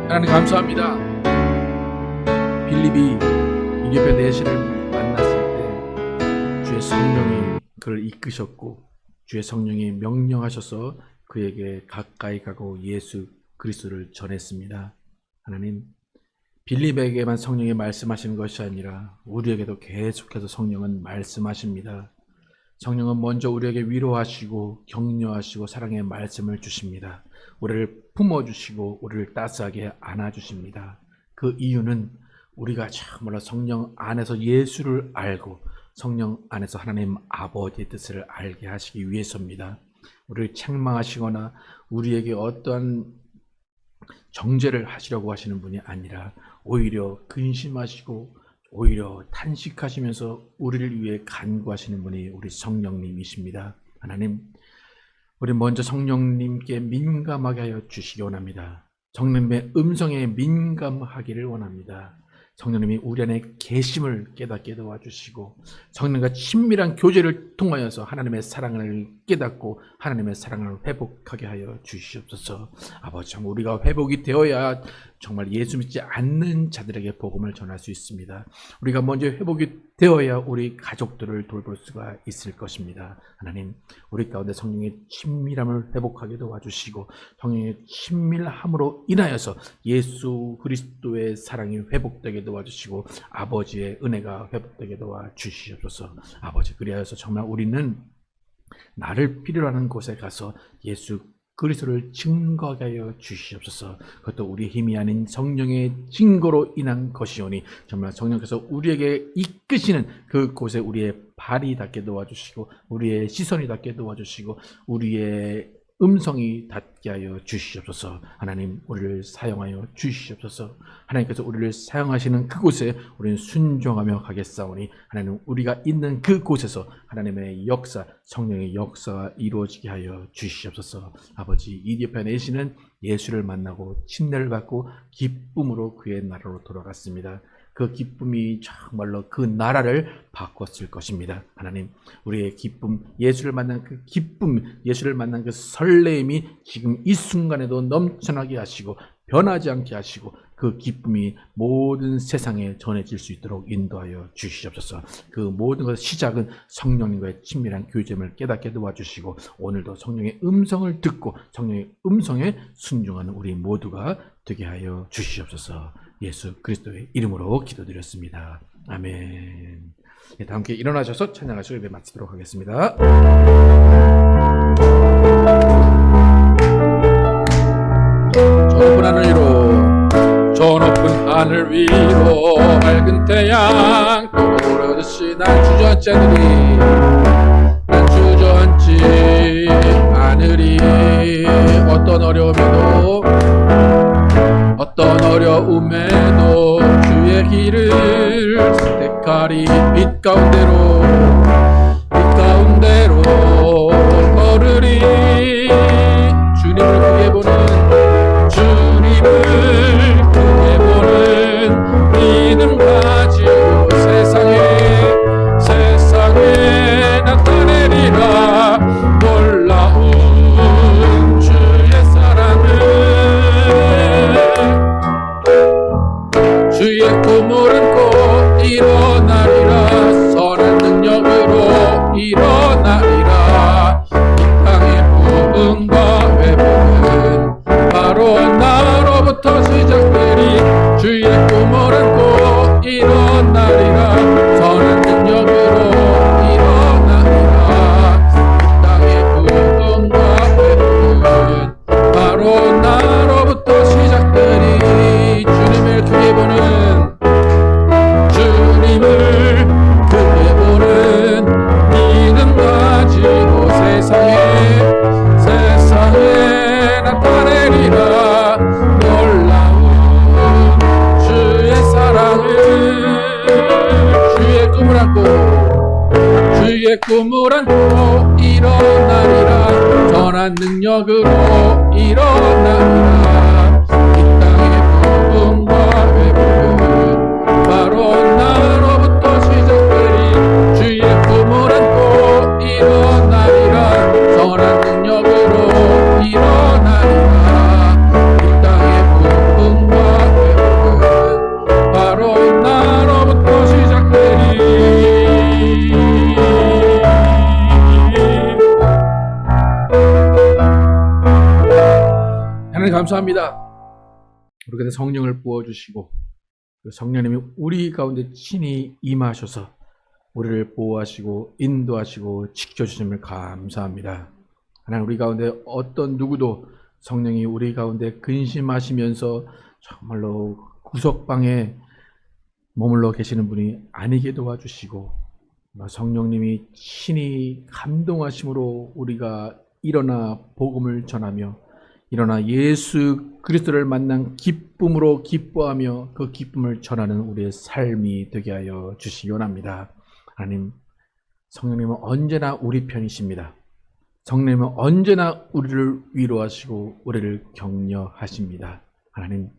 하나님 감사합니다. 빌립이 이디오피아 내시를 만났을 때 주의 성령이 그를 이끄셨고 주의 성령이 명령하셔서 그에게 가까이 가고 예수 그리스도를 전했습니다. 하나님 빌립에게만 성령이 말씀하시는 것이 아니라 우리에게도 계속해서 성령은 말씀하십니다. 성령은 먼저 우리에게 위로하시고 격려하시고 사랑의 말씀을 주십니다. 우리를 품어주시고 우리를 따스하게 안아주십니다. 그 이유는 우리가 참으로 성령 안에서 예수를 알고 성령 안에서 하나님 아버지의 뜻을 알게 하시기 위해서입니다. 우리를 책망하시거나 우리에게 어떠한 정죄를 하시려고 하시는 분이 아니라 오히려 근심하시고 오히려 탄식하시면서 우리를 위해 간구하시는 분이 우리 성령님이십니다. 하나님, 우리 먼저 성령님께 민감하게 하여 주시기 원합니다. 성령님의 음성에 민감하기를 원합니다. 성령님이 우리 안에 계심을 깨닫게 도와주시고 성령과 친밀한 교제를 통하여서 하나님의 사랑을 깨닫고 하나님의 사랑을 회복하게 하여 주시옵소서. 아버지, 정말 우리가 회복이 되어야 정말 예수 믿지 않는 자들에게 복음을 전할 수 있습니다. 우리가 먼저 회복이 되어야 우리 가족들을 돌볼 수가 있을 것입니다. 하나님, 우리 가운데 성령의 친밀함을 회복하게 도와주시고 성령의 친밀함으로 인하여서 예수 그리스도의 사랑이 회복되게 도와주시고 아버지의 은혜가 회복되게 도와주시옵소서. 아버지, 그리하여서 정말 우리는 나를 필요로 하는 곳에 가서 예수 그리스도를 증거하게 하여 주시옵소서. 그것도 우리의 힘이 아닌 성령의 증거로 인한 것이오니 정말 성령께서 우리에게 이끄시는 그곳에 우리의 발이 닿게 도와주시고 우리의 시선이 닿게 도와주시고 우리의 음성이 닿게 하여 주시옵소서. 하나님, 우리를 사용하여 주시옵소서. 하나님께서 우리를 사용하시는 그곳에 우리는 순종하며 가겠사오니 하나님, 우리가 있는 그곳에서 하나님의 역사, 성령의 역사가 이루어지게 하여 주시옵소서. 아버지, 이디오피아 내시는 예수를 만나고 침례를 받고 기쁨으로 그의 나라로 돌아갔습니다. 그 기쁨이 정말로 그 나라를 바꿨을 것입니다. 하나님, 우리의 기쁨, 예수를 만난 그 기쁨, 예수를 만난 그 설레임이 지금 이 순간에도 넘쳐나게 하시고 변하지 않게 하시고 그 기쁨이 모든 세상에 전해질 수 있도록 인도하여 주시옵소서. 그 모든 것의 시작은 성령님과의 친밀한 교제를 깨닫게 도와주시고 오늘도 성령의 음성을 듣고 성령의 음성에 순종하는 우리 모두가 되게 하여 주시옵소서. 예수 그리스도의 이름으로 기도드렸습니다. 아멘. 네, 다 함께 일어나셔서 찬양하시고 예배 마치도록 하겠습니다. 저 높은 하늘 위로, 저 높은 하늘 위로 맑은 태양 떠오르듯이 난 주저앉지 않으리. 어떤 어려움에도 어떤 어려움에도 주의 길을 선택하리. 빛 가운데로 걸으리. 주님을 크게 보는 능력으로 일어나리라. 이 땅의 부흥과 회복은 바로 나로부터 시작되리. 주의 품을 안고 일어나리라. 선한 능력으로 일어나리라. 이 땅의 부흥과 회복은 바로 나로부터 시작되리. 하나님 감사합니다. 우리가 성령을 부어주시고 성령님이 우리 가운데 친히 임하셔서 우리를 보호하시고 인도하시고 지켜주심을 감사합니다. 하나님, 우리 가운데 어떤 누구도 성령이 우리 가운데 근심하시면서 정말로 구석방에 머물러 계시는 분이 아니게 도와주시고 성령님이 친히 감동하심으로 우리가 일어나 복음을 전하며 일어나 예수 그리스도를 만난 기쁨으로 기뻐하며 그 기쁨을 전하는 우리의 삶이 되게 하여 주시기 원합니다. 하나님, 성령님은 언제나 우리 편이십니다. 성령님은 언제나 우리를 위로하시고 우리를 격려하십니다. 하나님,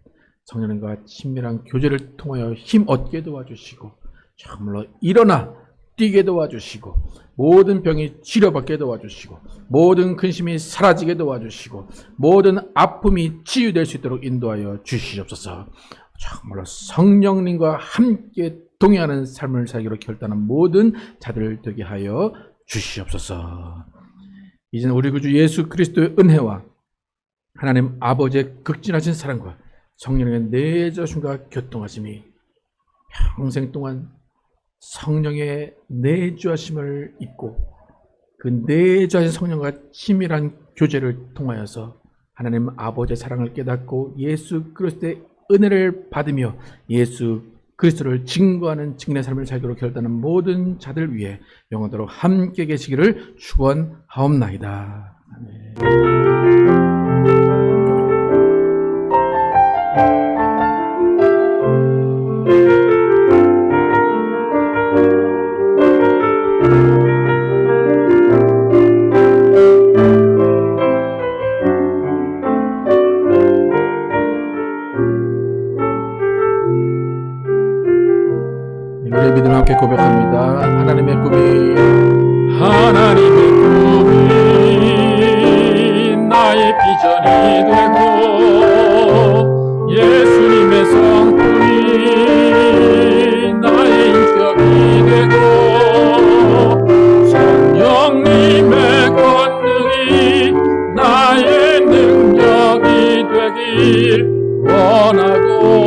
성령님과 친밀한 교제를 통하여 힘 얻게 도와주시고 정말로 일어나 뛰게 도와주시고 모든 병이 치료받게 도와주시고 모든 근심이 사라지게 도와주시고 모든 아픔이 치유될 수 있도록 인도하여 주시옵소서. 정말로 성령님과 함께 동행하는 삶을 살기로 결단한 모든 자들 되게 하여 주시옵소서. 이제는 우리 구주 예수 그리스도의 은혜와 하나님 아버지의 극진하신 사랑과 성령의 내주하심과 교통하심이 평생 동안 성령의 내주하심을 잊고 그 내주하신 성령과 친밀한 교제를 통하여서 하나님 아버지의 사랑을 깨닫고 예수 그리스도의 은혜를 받으며 예수 그리스도를 증거하는 증인의 삶을 살기로 결단한 모든 자들 위해 영원토록 함께 계시기를 축원하옵나이다. 아멘. 우리의 믿음 함께 고백합니다. 하나님의 꿈이 나의 비전이 되고 예수님의 성품이 나의 인격이 되고 성령님의 권능이 나의 능력이 되길 원하고